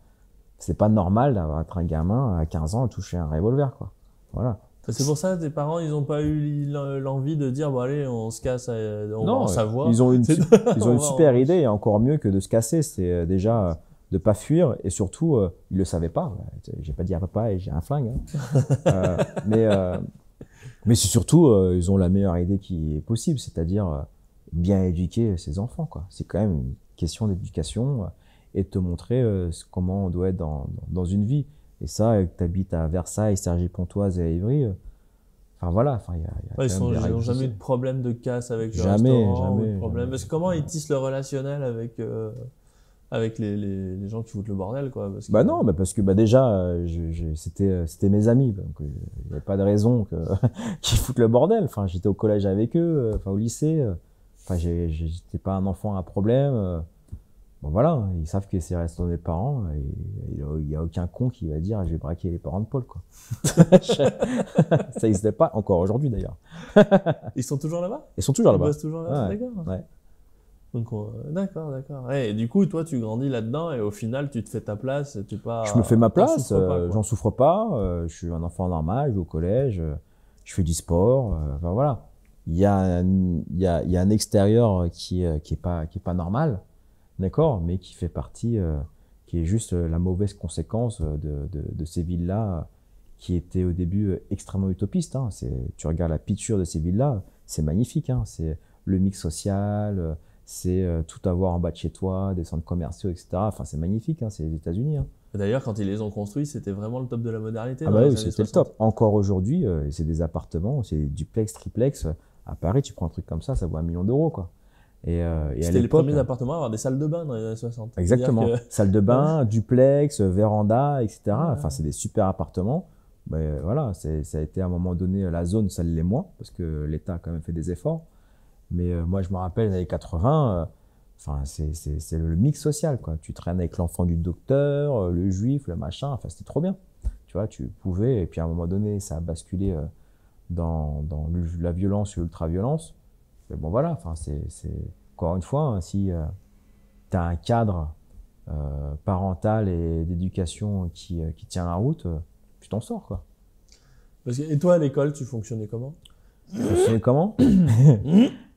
C'est pas normal d'avoir un gamin à 15 ans à toucher un revolver, quoi. Voilà. C'est pour ça que tes parents, ils n'ont pas eu l'envie de dire, bon allez, on se casse, on va en savoir. Ils ont une super idée, et encore mieux que de se casser, c'est déjà de pas fuir, et surtout, ils le savaient pas. J'ai pas dit à papa, j'ai un flingue. Hein. Mais c'est surtout, ils ont la meilleure idée qui est possible, c'est-à-dire bien éduquer ses enfants, quoi. C'est quand même une question d'éducation et de te montrer comment on doit être dans une vie. Et ça, que tu habites à Versailles, Cergy-Pontoise et à Évry, voilà. Ils n'ont jamais eu de problème de casse avec le restaurant, ou de problème. Parce que comment ils tissent le relationnel avec les gens qui foutent le bordel, quoi. Parce que... non, parce que déjà, c'était mes amis, donc il n'y avait pas de raison qu'ils foutent le bordel. Enfin, j'étais au collège avec eux, au lycée. J'étais pas un enfant à problème. Bon voilà, ils savent que c'est resté des parents et il n'y a aucun con qui va dire je vais braquer les parents de Paul, quoi. Ça n'existait pas encore aujourd'hui d'ailleurs. Ils sont toujours là-bas? Ils sont toujours là-bas. Ils bossent toujours là-bas, d'accord. Ouais. Donc, d'accord, d'accord. Ouais, et du coup, toi, tu grandis là-dedans et au final, tu te fais ta place. Et tu pas. Je me fais ma t'en place, souffres pas, quoi. j'en souffre pas, je suis un enfant normal, je vais au collège, je fais du sport, enfin voilà. Il y a un extérieur qui est pas normal, d'accord, mais qui fait partie, qui est juste la mauvaise conséquence de ces villes-là, qui étaient au début extrêmement utopistes. Hein. Tu regardes la picture de ces villes-là, c'est magnifique. Hein. C'est le mix social, c'est tout avoir en bas de chez toi, des centres commerciaux, etc. Enfin, c'est magnifique. Hein. C'est les États-Unis. Hein. D'ailleurs, quand ils les ont construits, c'était vraiment le top de la modernité Ah dans bah les oui, années c'était le 60. top. Encore aujourd'hui, c'est des appartements, c'est duplex, triplex. À Paris, tu prends un truc comme ça vaut 1 million d'euros, quoi. Et à C'était les l'époque, premiers appartements à avoir des salles de bain dans les années 60. exactement. C'est-à-dire que- Salle de bain, duplex, véranda, etc. Ouais. Enfin, c'est des super appartements. Mais voilà, ça a été à un moment donné la zone, ça l'est moins, parce que l'État a quand même fait des efforts. Mais moi, je me rappelle, les années 80, enfin, c'est le mix social, quoi. Tu traînes avec l'enfant du docteur, le juif, le machin, enfin, c'était trop bien. Tu vois, tu pouvais, et puis à un moment donné, ça a basculé dans la violence et l'ultra-violence. Mais bon, voilà, enfin, encore une fois, hein, si tu as un cadre parental et d'éducation qui tient la route, tu t'en sors, quoi. Et toi, à l'école, tu fonctionnais comment? Je fonctionnais comment?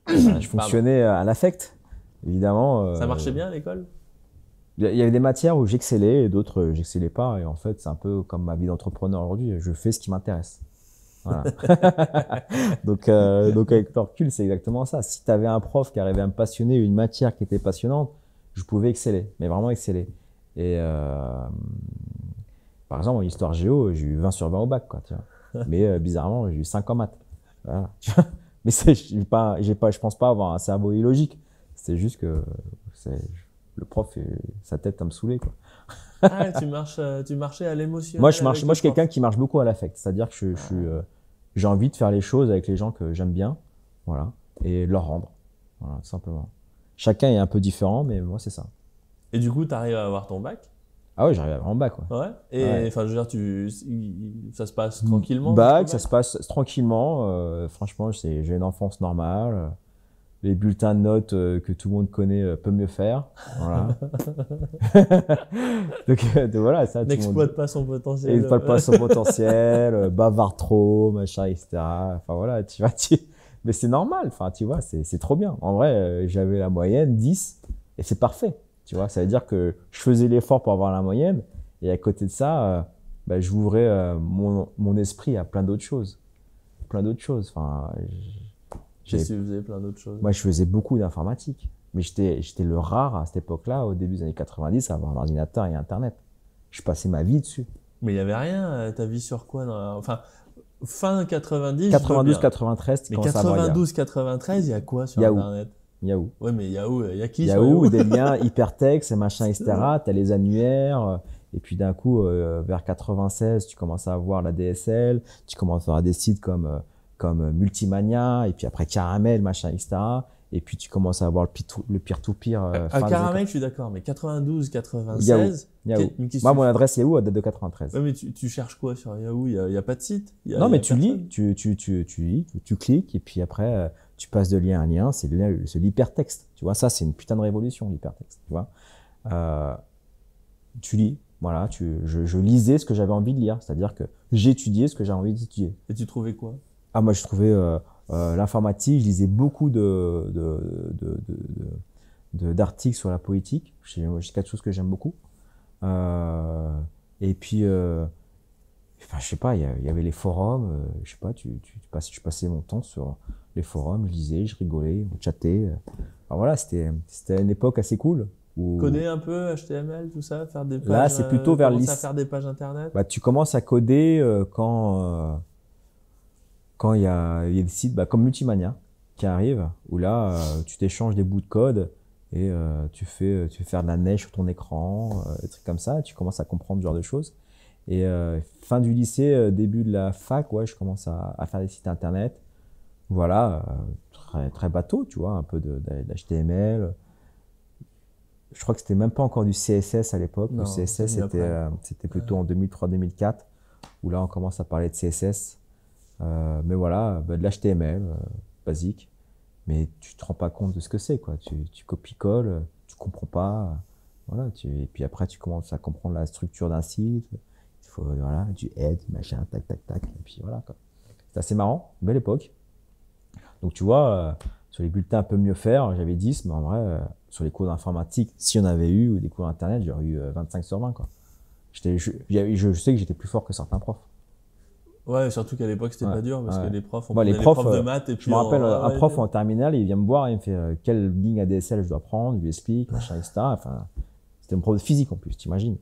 Je fonctionnais à l'affect, évidemment. Ça marchait bien à l'école? Il y avait des matières où j'excellais et d'autres j'excellais pas. Et en fait, c'est un peu comme ma vie d'entrepreneur aujourd'hui. Je fais ce qui m'intéresse. Voilà. Donc avec le recul, c'est exactement ça. Si tu avais un prof qui arrivait à me passionner, une matière qui était passionnante, je pouvais exceller, mais vraiment exceller. Et par exemple, en histoire géo, j'ai eu 20 sur 20 au bac, quoi, tu vois. Mais bizarrement, j'ai eu 5 en maths. Voilà. Mais je pense pas avoir un cerveau illogique. C'est juste que le prof, sa tête à me saouler, quoi. Ah, tu marchais à l'émotionnel. Moi, avec je le suis quelqu'un prof. qui marche beaucoup à l'affect. C'est-à-dire que j'ai envie de faire les choses avec les gens que j'aime bien, voilà, et leur rendre, voilà, tout simplement. Chacun est un peu différent, mais moi, c'est ça. Et du coup, tu arrives à avoir ton bac? Ah oui, j'arrive en bac, quoi. Ouais. Et Ouais. enfin, je veux dire, ça se passe tranquillement? Bac, jusqu'au ça se passe tranquillement. Franchement, j'ai une enfance normale. Les bulletins de notes que tout le monde connaît peut mieux faire. Voilà. Donc voilà, ça, tout le monde N'exploite pas son potentiel. n'exploite pas son potentiel, bavard trop, machin, etc. Enfin voilà, mais c'est normal. Enfin, tu vois, c'est trop bien. En vrai, j'avais la moyenne 10 et c'est parfait. Tu vois, ça veut dire que je faisais l'effort pour avoir la moyenne et à côté de ça, bah, j'ouvrais mon esprit à plein d'autres choses. Plein d'autres choses. Enfin, Qu'est-ce que tu faisais? Plein d'autres choses. moi, je faisais beaucoup d'informatique. Mais j'étais le rare à cette époque-là, au début des années 90, à avoir un ordinateur et Internet. Je passais ma vie dessus. Mais il n'y avait rien. Ta vie sur quoi enfin, fin 90, je veux 92, bien. 93, tu Mais commences à avoir 92, 93, il y a quoi sur Yahoo. Internet? Yahoo. Ouais, mais Yahoo, il y a qui sur Yahoo, Yahoo? des liens hypertextes, machin, etc. Tu as les annuaires. Et puis d'un coup, vers 96, tu commences à avoir la DSL. Tu commences à avoir des sites comme Multimania. Et puis après Caramel, machin, etc. Et puis tu commences à avoir le peer-to-peer. À Caramel, je suis d'accord, mais 92, 96. Yahoo. Mais qu'est-ce Moi, que mon adresse Yahoo, elle date de 93. Ouais, mais tu cherches quoi sur Yahoo? Il y a pas de site? Non, mais tu lis, tu lis, tu cliques, et puis après, tu passes de lien à lien, c'est l'hypertexte. Tu vois, ça, c'est une putain de révolution, l'hypertexte. Tu vois, tu lis, voilà, je lisais ce que j'avais envie de lire, c'est-à-dire que j'étudiais ce que j'avais envie d'étudier. Et tu trouvais quoi? Ah, moi, je trouvais l'informatique, je lisais beaucoup d'articles sur la politique, c'est quelque chose que j'aime beaucoup. Et puis, enfin, je sais pas, il y avait les forums, je sais pas, je passais mon temps sur les forums, je lisais, je rigolais, on chattait. Alors voilà, c'était une époque assez cool. Coder un peu, HTML, tout ça, faire des pages. Là, c'est plutôt vers commencer à faire des pages internet. Bah, tu commences à coder quand il y a des sites comme Multimania qui arrivent, où là, tu t'échanges des bouts de code et tu fais faire de la neige sur ton écran, des trucs comme ça, et tu commences à comprendre ce genre de choses. Et fin du lycée, début de la fac, ouais, je commence à faire des sites internet. Voilà, très, très bateau, tu vois, un peu d'HTML. Je crois que c'était même pas encore du CSS à l'époque. Le CSS, c'était plutôt en 2003-2004, où là, on commence à parler de CSS. Mais voilà, de l'HTML, basique. mais tu te rends pas compte de ce que c'est, quoi. Tu copies-colles, tu comprends pas, voilà. Et puis après, tu commences à comprendre la structure d'un site. Il faut, voilà, du head, machin, tac, tac, tac, et puis voilà, quoi. C'est assez marrant, belle époque. Donc tu vois, sur les bulletins un peu mieux faire, j'avais 10, mais en vrai, sur les cours d'informatique, si on avait eu, ou des cours d'internet, j'aurais eu 25 sur 20, quoi. Je sais que j'étais plus fort que certains profs. Ouais, surtout qu'à l'époque, c'était Ouais, pas dur parce ouais. que les profs, on Moi, prenait les les profs, profs de maths et je puis me rappelle, un ouais, prof en terminale, il vient me voir, il me fait quelle ligne ADSL je dois prendre, je lui explique, machin, etc. Enfin, c'était mon prof de physique en plus, t'imagines.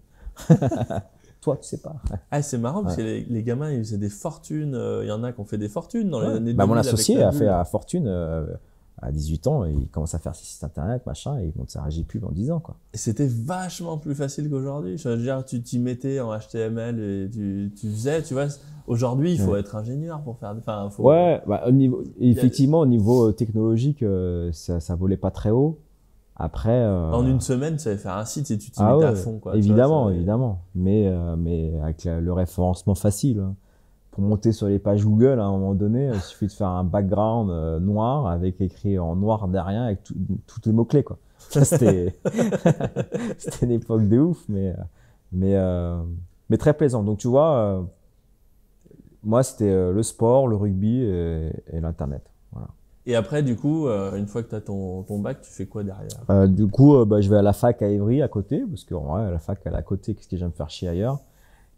Toi, tu sais pas. Ah, c'est marrant parce Ouais. que les gamins, ils faisaient des fortunes. Il y en a qui ont fait des fortunes dans les Ouais. années Bah, 2000 mon avec associé la a fait bulle. à fortune à 18 ans, et il commence à faire ses sites internet, machin, et il monte sa régie pub en 10 ans, quoi. Et c'était vachement plus facile qu'aujourd'hui. Je veux dire, tu t'y mettais en HTML et tu faisais, tu vois. Aujourd'hui, il faut Ouais. être ingénieur pour faire. Enfin, faut. Ouais, bah, effectivement, au niveau technologique, ça volait pas très haut. Après, En une semaine, tu savais faire un site et tu t'y ah mettais à ouais, fond, quoi. Tu évidemment, vois, ça- évidemment. Mais avec le référencement facile, hein. Pour monter sur les pages Google, à un moment donné, il suffit de faire un background noir avec écrit en noir derrière avec tous les mots-clés, quoi. Ça, c'était c'était une époque de ouf, mais, euh, mais très plaisant. Donc, tu vois, moi, c'était le sport, le rugby et l'Internet. Voilà. Et après, du coup, une fois que tu as ton bac, tu fais quoi derrière? Du coup, bah, je vais à la fac à Évry, à côté, parce que en vrai, la fac, elle est à côté, qu'est-ce que j'aime faire chier ailleurs?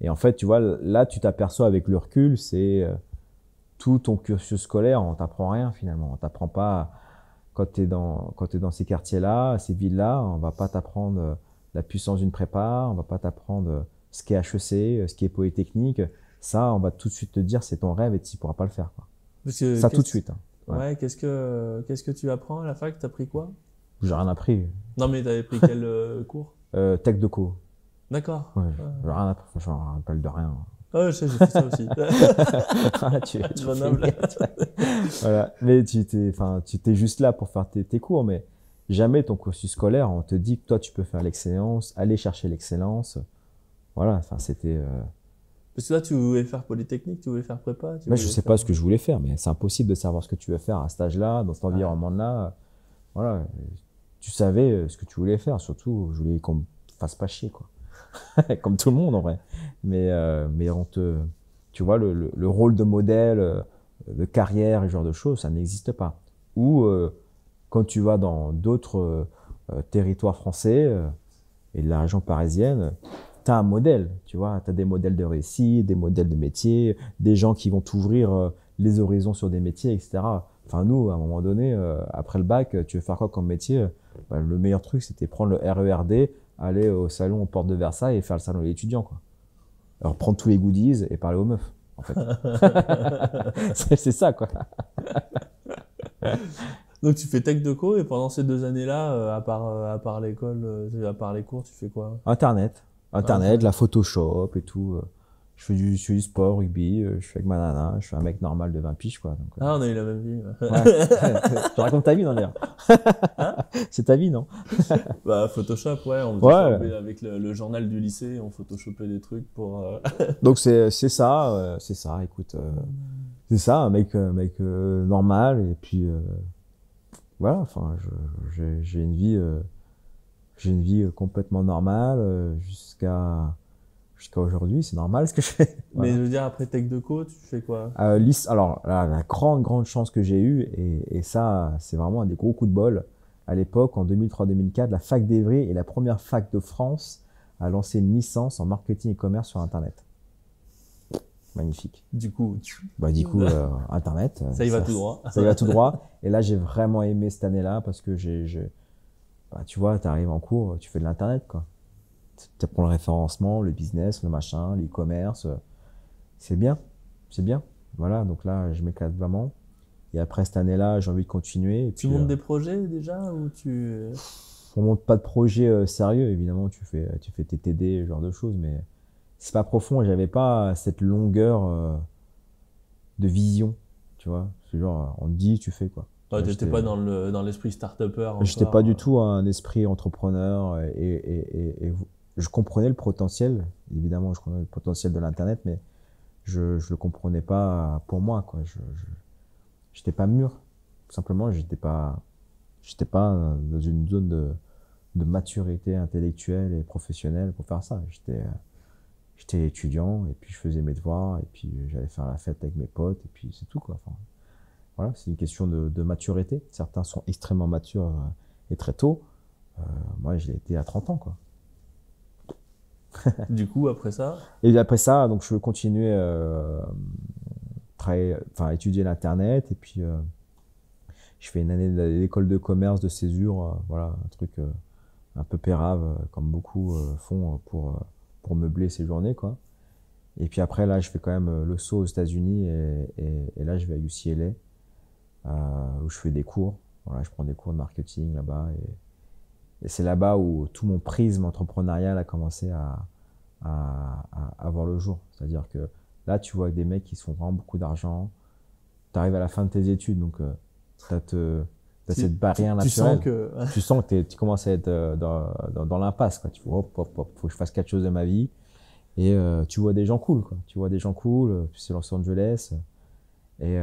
Et en fait, tu vois, là, tu t'aperçois avec le recul, c'est tout ton cursus scolaire, on t'apprend rien finalement. On t'apprend pas, quand t'es dans ces quartiers-là, ces villes-là, on va pas t'apprendre la puissance d'une prépa, on va pas t'apprendre ce qu'est HEC, ce qui est Polytechnique. Ça, on va tout de suite te dire, c'est ton rêve et tu pourras pas le faire, quoi. Parce que Ça, tout de suite, hein. Ouais. Ouais, qu'est-ce que tu apprends à la fac? T'as pris quoi? J'ai rien appris. Non, mais t'avais pris quel cours? Tech de co. D'accord. Ouais, j'ai rien appris. Franchement, je me rappelle de rien. Ah, je sais, j'ai fait ça aussi. Ah, tu Grenoble. voilà. Mais tu t'es juste là pour faire tes cours, mais jamais ton cursus scolaire, on te dit que toi, tu peux faire l'excellence, aller chercher l'excellence. Voilà. Enfin, c'était. Parce que là, tu voulais faire Polytechnique, tu voulais faire prépa, tu Moi, je voulais sais faire- pas ce que je voulais faire, mais c'est impossible de savoir ce que tu veux faire à cet âge-là, dans cet environnement-là. Voilà. Tu savais ce que tu voulais faire. Surtout, je voulais qu'on me fasse pas chier, quoi. Comme tout le monde, en vrai. Mais tu vois, le rôle de modèle, de carrière et ce genre de choses, ça n'existe pas. Ou quand tu vas dans d'autres territoires français et de la région parisienne, tu as un modèle, tu vois, tu as des modèles de réussite, des modèles de métier, des gens qui vont t'ouvrir les horizons sur des métiers, etc. Enfin, nous, à un moment donné, après le bac, tu veux faire quoi comme métier? Bah, le meilleur truc, c'était prendre le RERD, aller au salon aux portes de Versailles et faire le salon des étudiants, quoi. Alors, prendre tous les goodies et parler aux meufs, en fait. C'est ça, quoi. Donc, tu fais tech de co et pendant ces 2 années-là, à part l'école, à part les cours, tu fais quoi? Internet, Internet. la Photoshop et tout. Je fais du sport, rugby, je suis avec ma nana, je suis un mec normal de 20 piges, quoi. Donc, Ah, on a eu la même vie. ouais. Tu racontes ta vie, non, d'ailleurs? C'est ta vie, non? Bah, Photoshop, ouais, on faisait ça avec le journal du lycée, on photoshopait des trucs pour... Donc, c'est ça, écoute. C'est ça, un mec normal, et puis, voilà, enfin, j'ai une vie complètement normale jusqu'à aujourd'hui, c'est normal ce que je fais. Mais Voilà. je veux dire, après tech de co, tu fais quoi? Alors, là, la grande chance que j'ai eue, et ça, c'est vraiment un des gros coups de bol, à l'époque, en 2003-2004, la fac d'Evry est la première fac de France à lancer une licence en marketing et commerce sur Internet. Magnifique. Du coup, Bah, du coup, Internet. ça y va tout droit. Ça y va tout droit. Et là, j'ai vraiment aimé cette année-là parce que bah, tu vois, tu arrives en cours, tu fais de l'Internet, quoi. Tu apprends le référencement, le business, le machin, l'e-commerce. C'est bien. C'est bien. Voilà. Donc là, je m'éclate vraiment. Et après cette année-là, j'ai envie de continuer. Et Tu puis, montes des projets déjà ou tu... on monte pas de projet sérieux, évidemment. Tu fais tes TD, ce genre de choses, mais c'est pas profond. Et j'avais pas cette longueur de vision, tu vois. C'est genre, on te dit, tu fais, quoi. Ouais, Ouais, t'étais pas dans l'esprit start-upper J'étais encore, pas du tout un esprit entrepreneur et je comprenais le potentiel, évidemment, je comprenais le potentiel de l'Internet, mais je le comprenais pas pour moi, quoi. J'étais pas mûr. simplement, j'étais pas dans une zone de maturité intellectuelle et professionnelle pour faire ça. J'étais étudiant et puis je faisais mes devoirs et puis j'allais faire la fête avec mes potes et puis c'est tout, quoi. Enfin, voilà, c'est une question de maturité. Certains sont extrêmement matures et très tôt. Moi, je l'ai été à 30 ans, quoi. Du coup, après ça, Et après ça, donc je continuais étudier l'internet et puis je fais une année d'école de commerce de césure, voilà, un truc un peu pérave comme beaucoup font pour meubler ses journées, quoi. Et puis après là, je fais quand même le saut aux États-Unis et là je vais à UCLA où je fais des cours. Voilà, je prends des cours de marketing là-bas et c'est là-bas où tout mon prisme entrepreneurial a commencé à voir le jour. C'est-à-dire que là, tu vois des mecs qui se font vraiment beaucoup d'argent. Tu arrives à la fin de tes études, donc tu as cette barrière naturelle. Tu sens que tu commences à être dans l'impasse, quoi. Tu vois, hop, faut que je fasse quelque chose de ma vie. Et tu vois des gens cool, quoi. Tu vois des gens cool, c'est Los Angeles. Et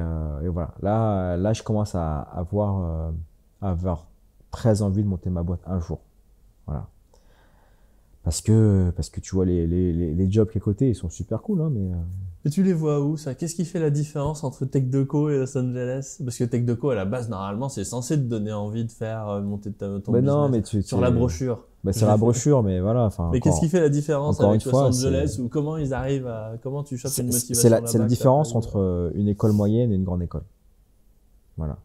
voilà. Là, je commence à avoir très envie de monter ma boîte un jour. Voilà. Parce que tu vois, les jobs qui est à côté, ils sont super cool, hein, mais... Et tu les vois où, ça? Qu'est-ce qui fait la différence entre TechDeco et Los Angeles? Parce que TechDeco, à la base, normalement, c'est censé te donner envie de faire monter ton business. Non, mais sur la brochure. Sur la brochure, mais voilà. Mais qu'est-ce qui fait la différence avec Los Angeles ou comment ils arrivent à... Comment tu chopes une motivation là-bas? C'est la différence entre une école moyenne et une grande école. Voilà.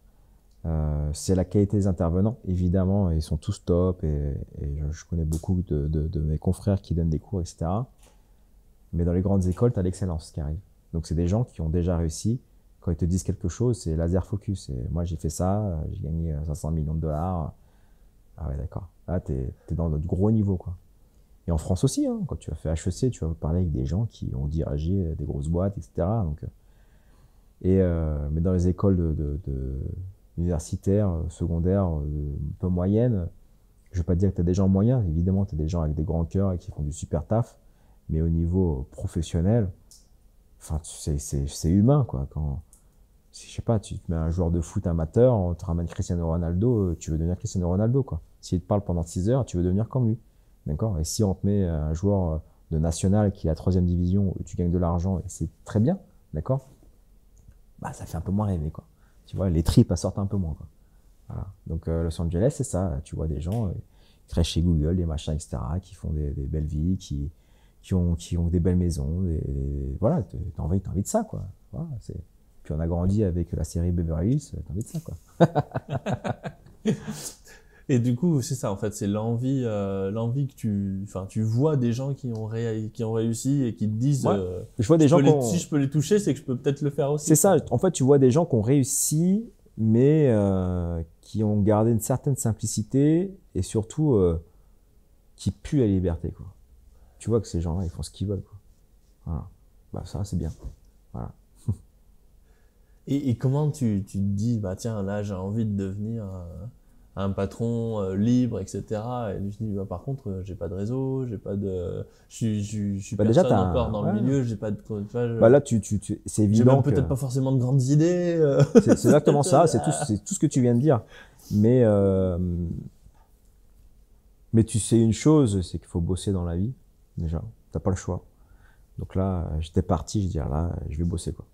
C'est la qualité des intervenants, évidemment, ils sont tous top et je connais beaucoup de mes confrères qui donnent des cours, etc. Mais dans les grandes écoles, tu as l'excellence qui arrive. Donc c'est des gens qui ont déjà réussi. Quand ils te disent quelque chose, c'est laser focus. Et moi, j'ai fait ça, j'ai gagné 500 millions de dollars. Ah ouais, d'accord. Là, tu es dans notre gros niveau, quoi. Et en France aussi, hein, quand tu as fait HEC, tu vas parler avec des gens qui ont dirigé des grosses boîtes, etc. Donc, mais dans les écoles universitaires, secondaires, un peu moyennes, je ne vais pas dire que tu as des gens moyens. Évidemment, tu as des gens avec des grands cœurs et qui font du super taf. Mais au niveau professionnel, enfin, c'est humain, quoi. Je sais pas, tu te mets un joueur de foot amateur, on te ramène Cristiano Ronaldo, tu veux devenir Cristiano Ronaldo, quoi. S'il te parle pendant 6 heures, tu veux devenir comme lui. D'accord? Et si on te met un joueur de national qui est la 3e division, où tu gagnes de l'argent, et c'est très bien, d'accord? Bah, ça fait un peu moins rêver, quoi. Tu vois, les tripes, elles sortent un peu moins, quoi. Voilà. Donc, Los Angeles, c'est ça. Tu vois des gens qui travaillent chez Google, des machins, etc., qui font des belles vies, qui ont des belles maisons, voilà, t'as envie de ça, quoi. Voilà, puis on a grandi avec la série Beverly Hills, t'as envie de ça, quoi. Et du coup, c'est ça, en fait, c'est l'envie que tu vois des gens qui ont réussi et qui te disent, ouais. Je vois des gens si je peux les toucher, c'est que je peux peut-être le faire aussi. C'est ça. En fait, tu vois des gens qui ont réussi, mais qui ont gardé une certaine simplicité et surtout qui puent la liberté, quoi. Tu vois que ces gens-là, ils font ce qu'ils veulent, quoi. Voilà. Bah, ça, c'est bien. Voilà. Et comment tu te dis, bah tiens, là, j'ai envie de devenir un patron libre, etc. Et je dis, bah, par contre, j'ai pas de réseau, j'ai pas de, je suis personne déjà, encore dans le milieu, j'ai pas de, tu vois, bah là, c'est évident. J'ai peut-être pas forcément de grandes idées. C'est exactement ça. C'est tout ce que tu viens de dire. Mais tu sais une chose, c'est qu'il faut bosser dans la vie. Déjà, t'as pas le choix. Donc là, j'étais parti, je dis, là, je vais bosser, quoi.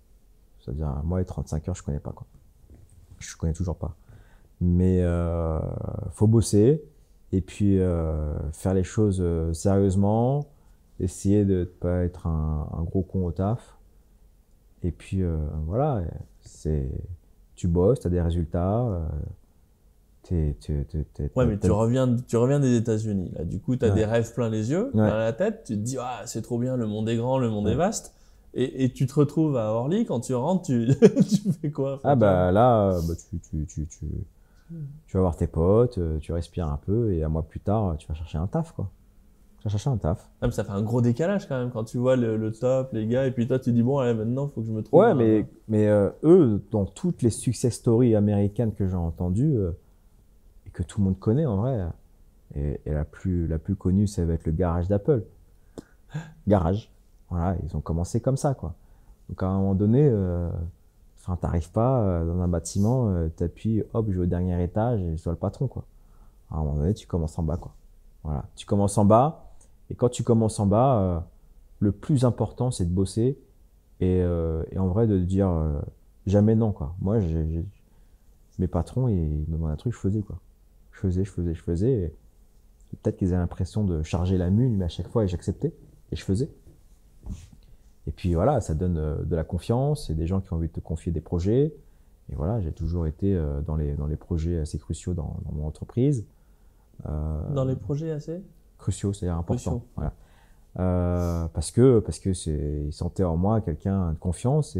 C'est-à-dire, moi, les 35 heures, je connais pas, quoi. Je connais toujours pas. Mais faut bosser et puis faire les choses sérieusement, essayer de ne pas être un gros con au taf. Et puis voilà, tu bosses, tu as des résultats. Ouais, mais tu reviens des États-Unis. Là, du coup, tu as des rêves plein les yeux, plein la tête. Tu te dis, ah, c'est trop bien, le monde est grand, le monde est vaste. Et tu te retrouves à Orly, quand tu rentres, tu fais quoi? Ah bah là, tu vas voir tes potes, tu respires un peu et un mois plus tard, tu vas chercher un taf, quoi. Tu vas chercher un taf. Ah, mais ça fait un gros décalage quand même quand tu vois le top, les gars, et puis toi tu dis bon, allez, maintenant il faut que je me trouve. Ouais, mais eux, dans toutes les success stories américaines que j'ai entendues, et que tout le monde connaît en vrai, et la plus connue, ça va être le garage d'Apple. Garage. Voilà, ils ont commencé comme ça, quoi. Donc à un moment donné, Enfin, t'arrives pas dans un bâtiment, t'appuies, hop, je vais au dernier étage et je vois le patron, quoi. À un moment donné, tu commences en bas, quoi. Voilà. Tu commences en bas, et quand tu commences en bas, le plus important, c'est de bosser et en vrai de dire jamais non, quoi. Moi, mes patrons, ils me demandaient un truc, je faisais, quoi. Je faisais. Et peut-être qu'ils avaient l'impression de charger la mule, mais à chaque fois, j'acceptais et je faisais. Et puis voilà, ça donne de la confiance et des gens qui ont envie de te confier des projets. Et voilà, j'ai toujours été dans les projets assez cruciaux dans mon entreprise. Dans les projets assez Cruciaux, c'est-à-dire important. Cruciaux. Voilà. Parce que ils sentaient en moi quelqu'un de confiance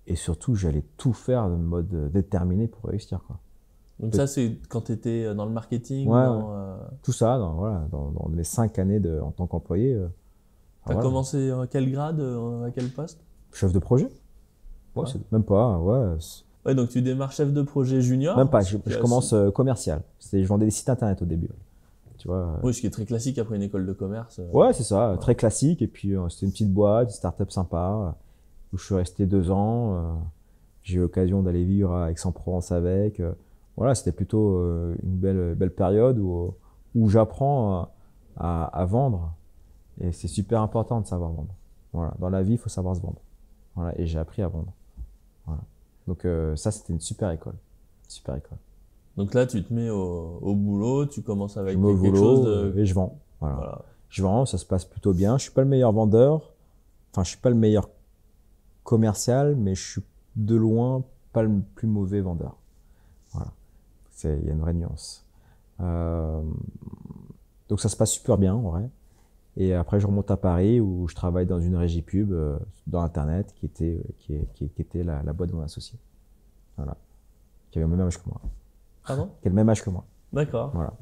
et surtout, j'allais tout faire de mode déterminé pour réussir, quoi. Donc ça, c'est quand tu étais dans le marketing, Ouais, tout ça, dans mes 5 années en tant qu'employé. T'as commencé à quel grade, à quel poste? Chef de projet. Ouais, même pas, ouais. Ouais, donc tu démarres chef de projet junior. Même pas, je commence commercial. Je vendais des sites internet au début. Tu vois. Oui, ce qui est très classique après une école de commerce. Ouais, c'est ça, très classique. Et puis c'était une petite boîte, une start-up sympa, où je suis resté 2 ans. J'ai eu l'occasion d'aller vivre à Aix-en-Provence avec. Voilà, c'était plutôt une belle période où j'apprends à vendre. Et c'est super important de savoir vendre. Voilà. Dans la vie, il faut savoir se vendre. Voilà. Et j'ai appris à vendre. Voilà. Donc ça, c'était une super école. Super école. Donc là, tu te mets au boulot, tu commences avec quelque chose de... Et je vends. Voilà. Je vends, ça se passe plutôt bien. Je suis pas le meilleur vendeur. Enfin, je suis pas le meilleur commercial, mais je suis de loin pas le plus mauvais vendeur. Voilà. Il y a une vraie nuance. Donc ça se passe super bien, en vrai. Et après, je remonte à Paris où je travaille dans une régie pub dans Internet qui était la boîte de mon associé. Voilà. Qui avait le même âge que moi. Pardon ? Qui a le même âge que moi. D'accord. Voilà.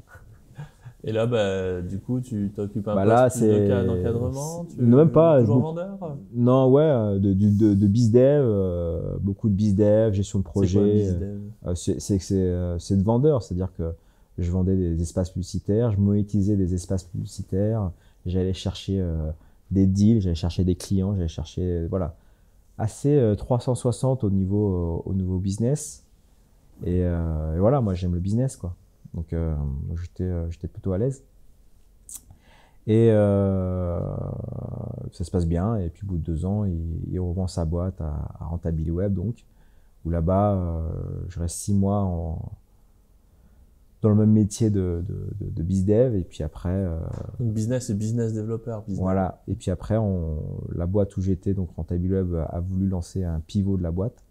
Et là, bah, du coup, tu t'occupes un poste d'encadrement, même pas. Toujours vendeur ? Non, ouais, de bizdev, beaucoup de bizdev, gestion de projet. C'est de vendeur, c'est-à-dire que je vendais des espaces publicitaires, je monétisais des espaces publicitaires. J'allais chercher des deals, j'allais chercher des clients, j'allais chercher, voilà, assez 360 au niveau business. Et voilà, moi j'aime le business, quoi. Donc j'étais plutôt à l'aise. Et ça se passe bien. Et puis au bout de 2 ans, il revend sa boîte à Rentability Web, donc, où là-bas, je reste 6 mois dans le même métier de bizdev, et puis après... Donc business et business développeur. Voilà, et puis après, la boîte où j'étais, donc Rentability Web, a voulu lancer un pivot de la boîte,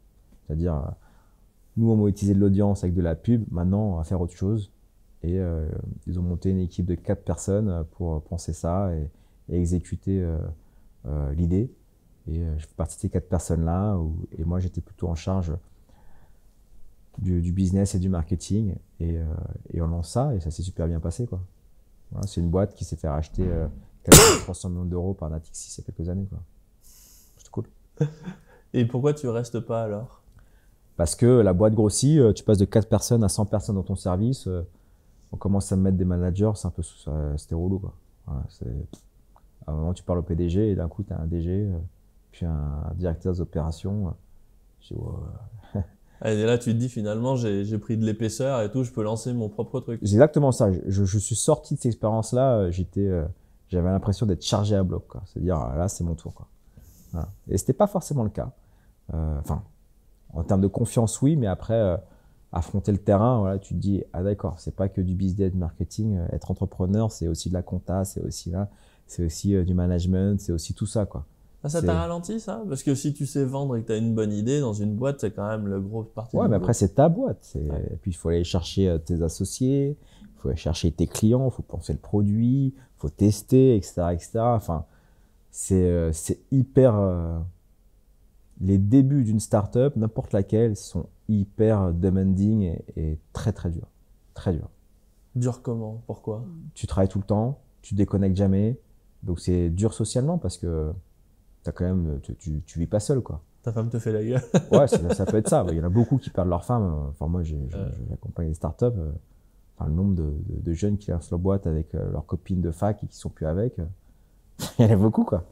c'est-à-dire, nous, on monétisait de l'audience avec de la pub, maintenant, on va faire autre chose, et ils ont monté une équipe de 4 personnes pour penser ça et exécuter l'idée, et je fais partie de ces 4 personnes-là, et moi, j'étais plutôt en charge du business et du marketing, et on lance ça, et ça s'est super bien passé, quoi. Voilà, c'est une boîte qui s'est fait racheter 300 millions d'euros par Natixis il y a quelques années, quoi. C'était cool. Et pourquoi tu restes pas alors? Parce que la boîte grossit, tu passes de 4 personnes à 100 personnes dans ton service, on commence à me mettre des managers, c'est un peu, c'était relou, quoi. Voilà, à un moment, tu parles au PDG, et d'un coup, tu as un DG, puis un directeur des opérations. Je dis, ouais. Et là, tu te dis finalement, j'ai pris de l'épaisseur et tout, je peux lancer mon propre truc. C'est exactement ça. Je suis sorti de cette expérience-là, j'avais l'impression d'être chargé à bloc, quoi. C'est-à-dire, là, c'est mon tour, quoi. Voilà. Et c'était pas forcément le cas. Enfin, en termes de confiance, oui, mais après, affronter le terrain, voilà, tu te dis, ah d'accord, c'est pas que du business, du marketing, être entrepreneur, c'est aussi de la compta, c'est aussi du management, c'est aussi tout ça, quoi. Ça t'a ralenti, ça? Parce que si tu sais vendre et que tu as une bonne idée dans une boîte, c'est quand même le gros parti. Ouais, mais après, c'est ta boîte. Ouais. Et puis, il faut aller chercher tes associés, il faut aller chercher tes clients, il faut penser le produit, il faut tester, etc., etc. Enfin, c'est hyper... les débuts d'une startup, n'importe laquelle, sont hyper demanding et très, très durs. Très dur. Dur comment? Pourquoi? Tu travailles tout le temps, tu déconnectes jamais. Donc, c'est dur socialement parce que quand même, tu vis pas seul, quoi. Ta femme te fait la gueule. Ouais, ça peut être ça. Il y en a beaucoup qui perdent leur femme. Enfin, moi, j'accompagne des startups. Enfin, le nombre de jeunes qui lancent leur boîte avec leurs copines de fac et qui sont plus avec, il y en a beaucoup, quoi.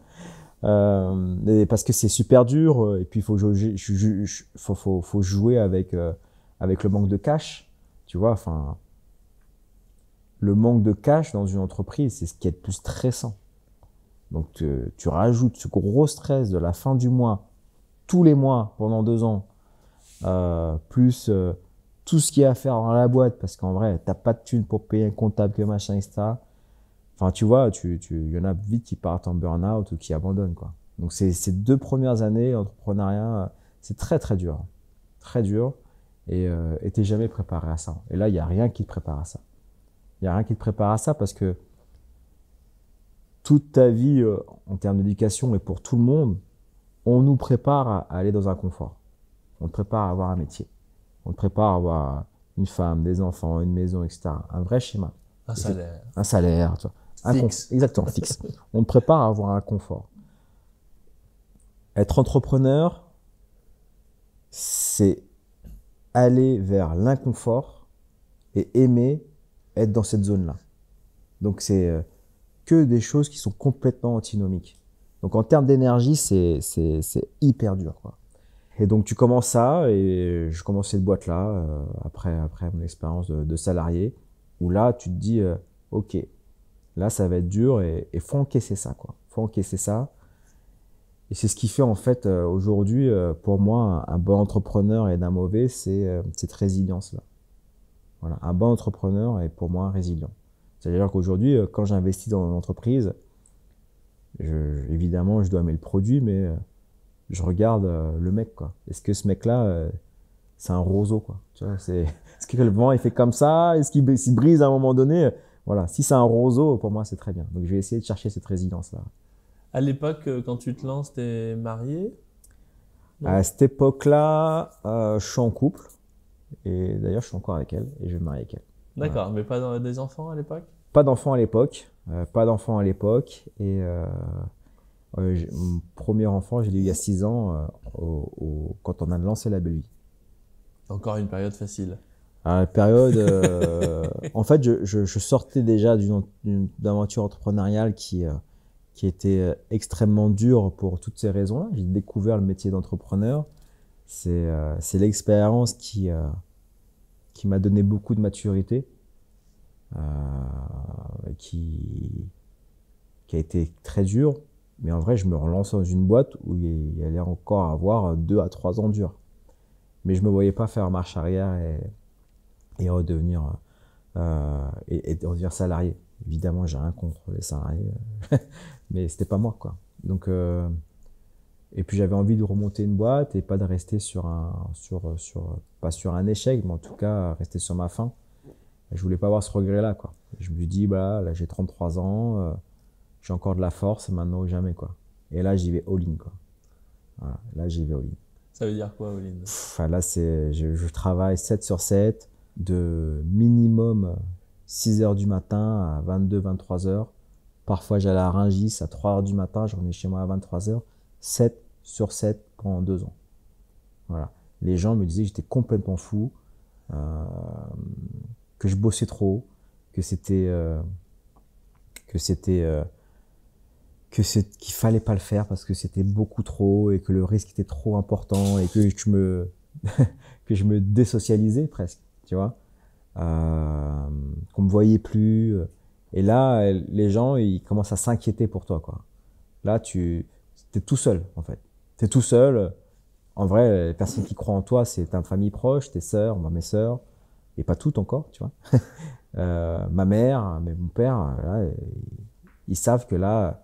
Parce que c'est super dur, et puis il faut jouer, faut jouer avec le manque de cash, tu vois. Enfin, le manque de cash dans une entreprise, c'est ce qui est le plus stressant. Donc tu rajoutes ce gros stress de la fin du mois, tous les mois pendant 2 ans, plus tout ce qu'il y a à faire dans la boîte, parce qu'en vrai, t'as pas de thunes pour payer un comptable, que machin, etc. Enfin, tu vois, il y en a vite qui partent en burn-out ou qui abandonnent, quoi. Donc, ces 2 premières années d'entrepreneuriat, c'est très, très dur. Très dur. Et t'es jamais préparé à ça. Et là, il n'y a rien qui te prépare à ça. Il n'y a rien qui te prépare à ça parce que toute ta vie, en termes d'éducation et pour tout le monde, on nous prépare à aller dans un confort. On te prépare à avoir un métier. On te prépare à avoir une femme, des enfants, une maison, etc. Un vrai schéma. Un salaire. Un salaire, tu vois. Fixe. Exactement, fixe. On te prépare à avoir un confort. Être entrepreneur, c'est aller vers l'inconfort et aimer être dans cette zone-là. Donc, c'est que des choses qui sont complètement antinomiques. Donc, en termes d'énergie, c'est hyper dur, quoi. Et donc, tu commences ça, et je commence cette boîte-là, après mon expérience de salarié, où là, tu te dis, OK, là, ça va être dur, et faut encaisser ça, quoi. Faut encaisser ça. Et c'est ce qui fait, en fait, aujourd'hui, pour moi, un bon entrepreneur et d'un mauvais, c'est cette résilience-là. Voilà. Un bon entrepreneur est pour moi résilient. C'est-à-dire qu'aujourd'hui, quand j'investis dans une entreprise, évidemment, je dois aimer le produit, mais je regarde le mec, quoi. Est-ce que ce mec-là, c'est un roseau, quoi. Tu vois, est-ce que le vent, il fait comme ça? Est-ce qu'il brise à un moment donné? Voilà. Si c'est un roseau, pour moi, c'est très bien. Donc, je vais essayer de chercher cette résilience-là. À l'époque, quand tu te lances, t'es marié? Non. À cette époque-là, je suis en couple. Et d'ailleurs, je suis encore avec elle et je vais me marier avec elle. D'accord, mais pas des enfants à l'époque? Pas d'enfants à l'époque. Pas d'enfants à l'époque. Et mon premier enfant, je l'ai eu il y a 6 ans, quand on a lancé la belle vie. Encore une période facile. À la période, en fait, je sortais déjà d'une aventure entrepreneuriale qui était extrêmement dure pour toutes ces raisons-là. J'ai découvert le métier d'entrepreneur. C'est l'expérience qui m'a donné beaucoup de maturité, qui a été très dure. Mais en vrai, je me relance dans une boîte où il allait encore avoir 2 à 3 ans durs. Mais je me voyais pas faire marche arrière et redevenir et devenir salarié. Évidemment, j'ai rien contre les salariés, mais c'était pas moi, quoi. Donc et puis j'avais envie de remonter une boîte et pas de rester pas sur un échec, mais en tout cas rester sur ma faim. Et je voulais pas avoir ce regret-là, quoi. Et je me suis dit, bah là j'ai 33 ans, j'ai encore de la force, maintenant ou jamais, quoi. Et là j'y vais all-in, quoi. Voilà, là j'y vais all-in. Ça veut dire quoi, all-in? Enfin, là je travaille 7 sur 7, de minimum 6 heures du matin à 22, 23 heures. Parfois j'allais à Rungis à 3 heures du matin, je revenais chez moi à 23 heures. 7 sur 7 pendant 2 ans. Voilà. Les gens me disaient que j'étais complètement fou, que je bossais trop, qu'il fallait pas le faire parce que c'était beaucoup trop et que le risque était trop important et que je me désocialisais presque, tu vois, qu'on me voyait plus. Et là, les gens, ils commencent à s'inquiéter pour toi, quoi. Là, t'es tout seul, en fait. T'es tout seul. En vrai, les personnes qui croient en toi, c'est ta famille proche, tes sœurs, mes sœurs, et pas toutes encore, tu vois. Ma mère, mais mon père, là, ils savent que là,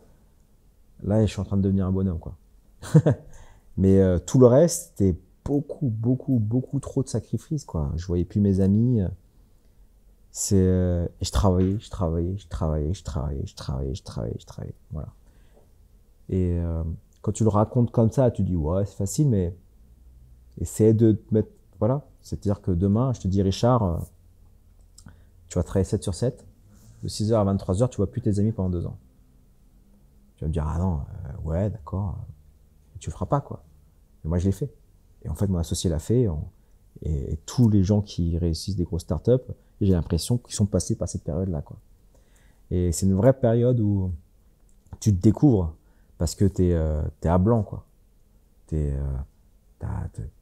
je suis en train de devenir un bonhomme, quoi. Mais tout le reste, c'était beaucoup, beaucoup, beaucoup trop de sacrifices, quoi. Je voyais plus mes amis. Et je travaillais. Voilà. Et quand tu le racontes comme ça, tu dis ouais, c'est facile, mais essaie de te mettre, voilà. C'est-à-dire que demain, je te dis Richard, tu vas travailler 7 sur 7, de 6h à 23h, tu vois plus tes amis pendant 2 ans. Tu vas me dire ah non, ouais, d'accord, tu le feras pas, quoi. Mais moi je l'ai fait. Et en fait, mon associé l'a fait, et tous les gens qui réussissent des grosses startups, j'ai l'impression qu'ils sont passés par cette période-là, quoi. Et c'est une vraie période où tu te découvres. parce que t'es à blanc, quoi.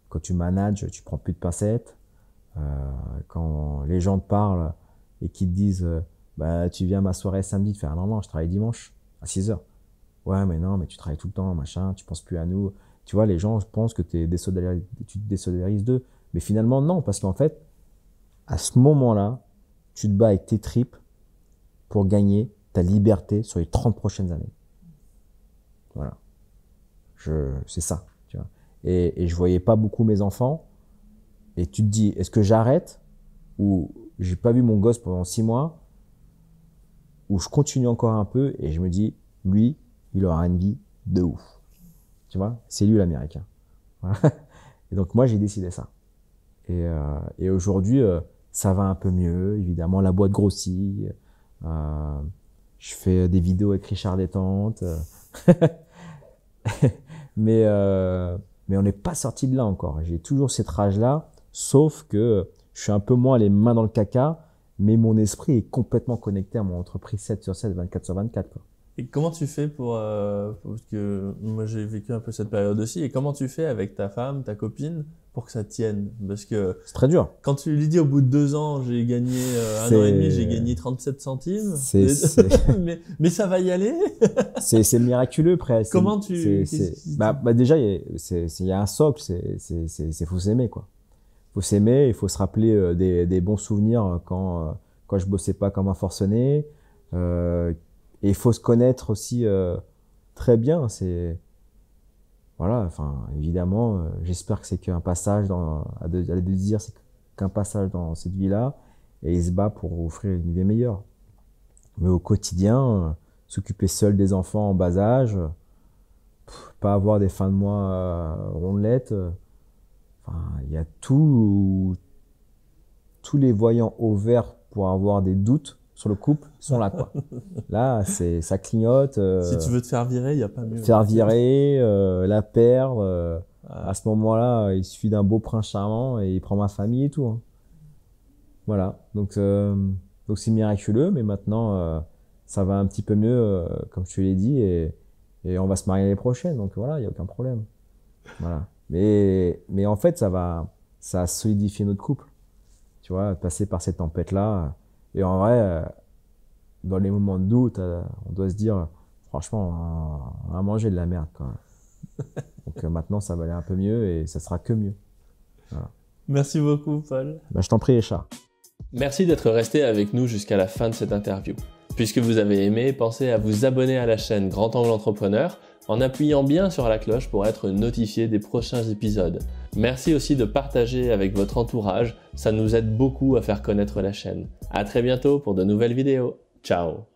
Quand tu manages, tu prends plus de pincettes. Quand les gens te parlent et qu'ils te disent bah, tu viens à ma soirée samedi, tu fais ah non, je travaille dimanche à 6h. Ouais, mais non, mais tu travailles tout le temps, machin, tu penses plus à nous. Tu vois, les gens pensent que tu te désolidarises d'eux. Mais finalement, non, parce qu'en fait, à ce moment-là, tu te bats avec tes tripes pour gagner ta liberté sur les 30 prochaines années. Voilà. C'est ça, tu vois. Et je voyais pas beaucoup mes enfants. Et tu te dis, est-ce que j'arrête ou j'ai pas vu mon gosse pendant 6 mois ou je continue encore un peu et je me dis, lui, il aura une vie de ouf. Tu vois, c'est lui l'Américain. Voilà. Et donc moi, j'ai décidé ça. Et aujourd'hui, ça va un peu mieux. Évidemment, la boîte grossit. Je fais des vidéos avec Richard Détente. mais on n'est pas sorti de là encore. J'ai toujours cette rage-là, sauf que je suis un peu moins les mains dans le caca, mais mon esprit est complètement connecté à mon entreprise 7/7, 24/24, quoi. Et comment tu fais parce que moi j'ai vécu un peu cette période aussi, et comment tu fais avec ta femme, ta copine, pour que ça tienne? Parce que c'est très dur. Quand tu lui dis au bout de 2 ans, j'ai gagné 1 an et demi, j'ai gagné 37 centimes, mais ça va y aller. c'est miraculeux presque. Comment tu... déjà, il y a un socle, c'est faut s'aimer, quoi. Faut s'aimer, il faut se rappeler des bons souvenirs quand je bossais pas comme un forcené. Et il faut se connaître aussi très bien. Voilà, enfin, évidemment, j'espère que c'est qu'un passage c'est qu'un passage dans cette vie-là, et il se bat pour offrir une vie meilleure. Mais au quotidien, s'occuper seul des enfants en bas âge, pas avoir des fins de mois rondelettes, il y a tous les voyants au vert pour avoir des doutes sur le couple sont là, quoi. Là, ça clignote. Si tu veux te faire virer, il n'y a pas mieux. Faire virer, la perdre. À ce moment-là, il suffit d'un beau prince charmant et il prend ma famille et tout, hein. Voilà. Donc c'est miraculeux, mais maintenant, ça va un petit peu mieux, comme je te l'ai dit, et on va se marier l'année prochaine. Donc voilà, il n'y a aucun problème. Voilà. Mais en fait, ça a solidifié notre couple. Tu vois, passer par cette tempête-là. Et en vrai, dans les moments de doute, on doit se dire, franchement, on a mangé de la merde, quoi. Donc maintenant, ça va aller un peu mieux et ça sera que mieux. Voilà. Merci beaucoup, Paul. Je t'en prie, Richard. Merci d'être resté avec nous jusqu'à la fin de cette interview. Puisque vous avez aimé, pensez à vous abonner à la chaîne Grand Angle Entrepreneur en appuyant bien sur la cloche pour être notifié des prochains épisodes. Merci aussi de partager avec votre entourage, ça nous aide beaucoup à faire connaître la chaîne. À très bientôt pour de nouvelles vidéos. Ciao!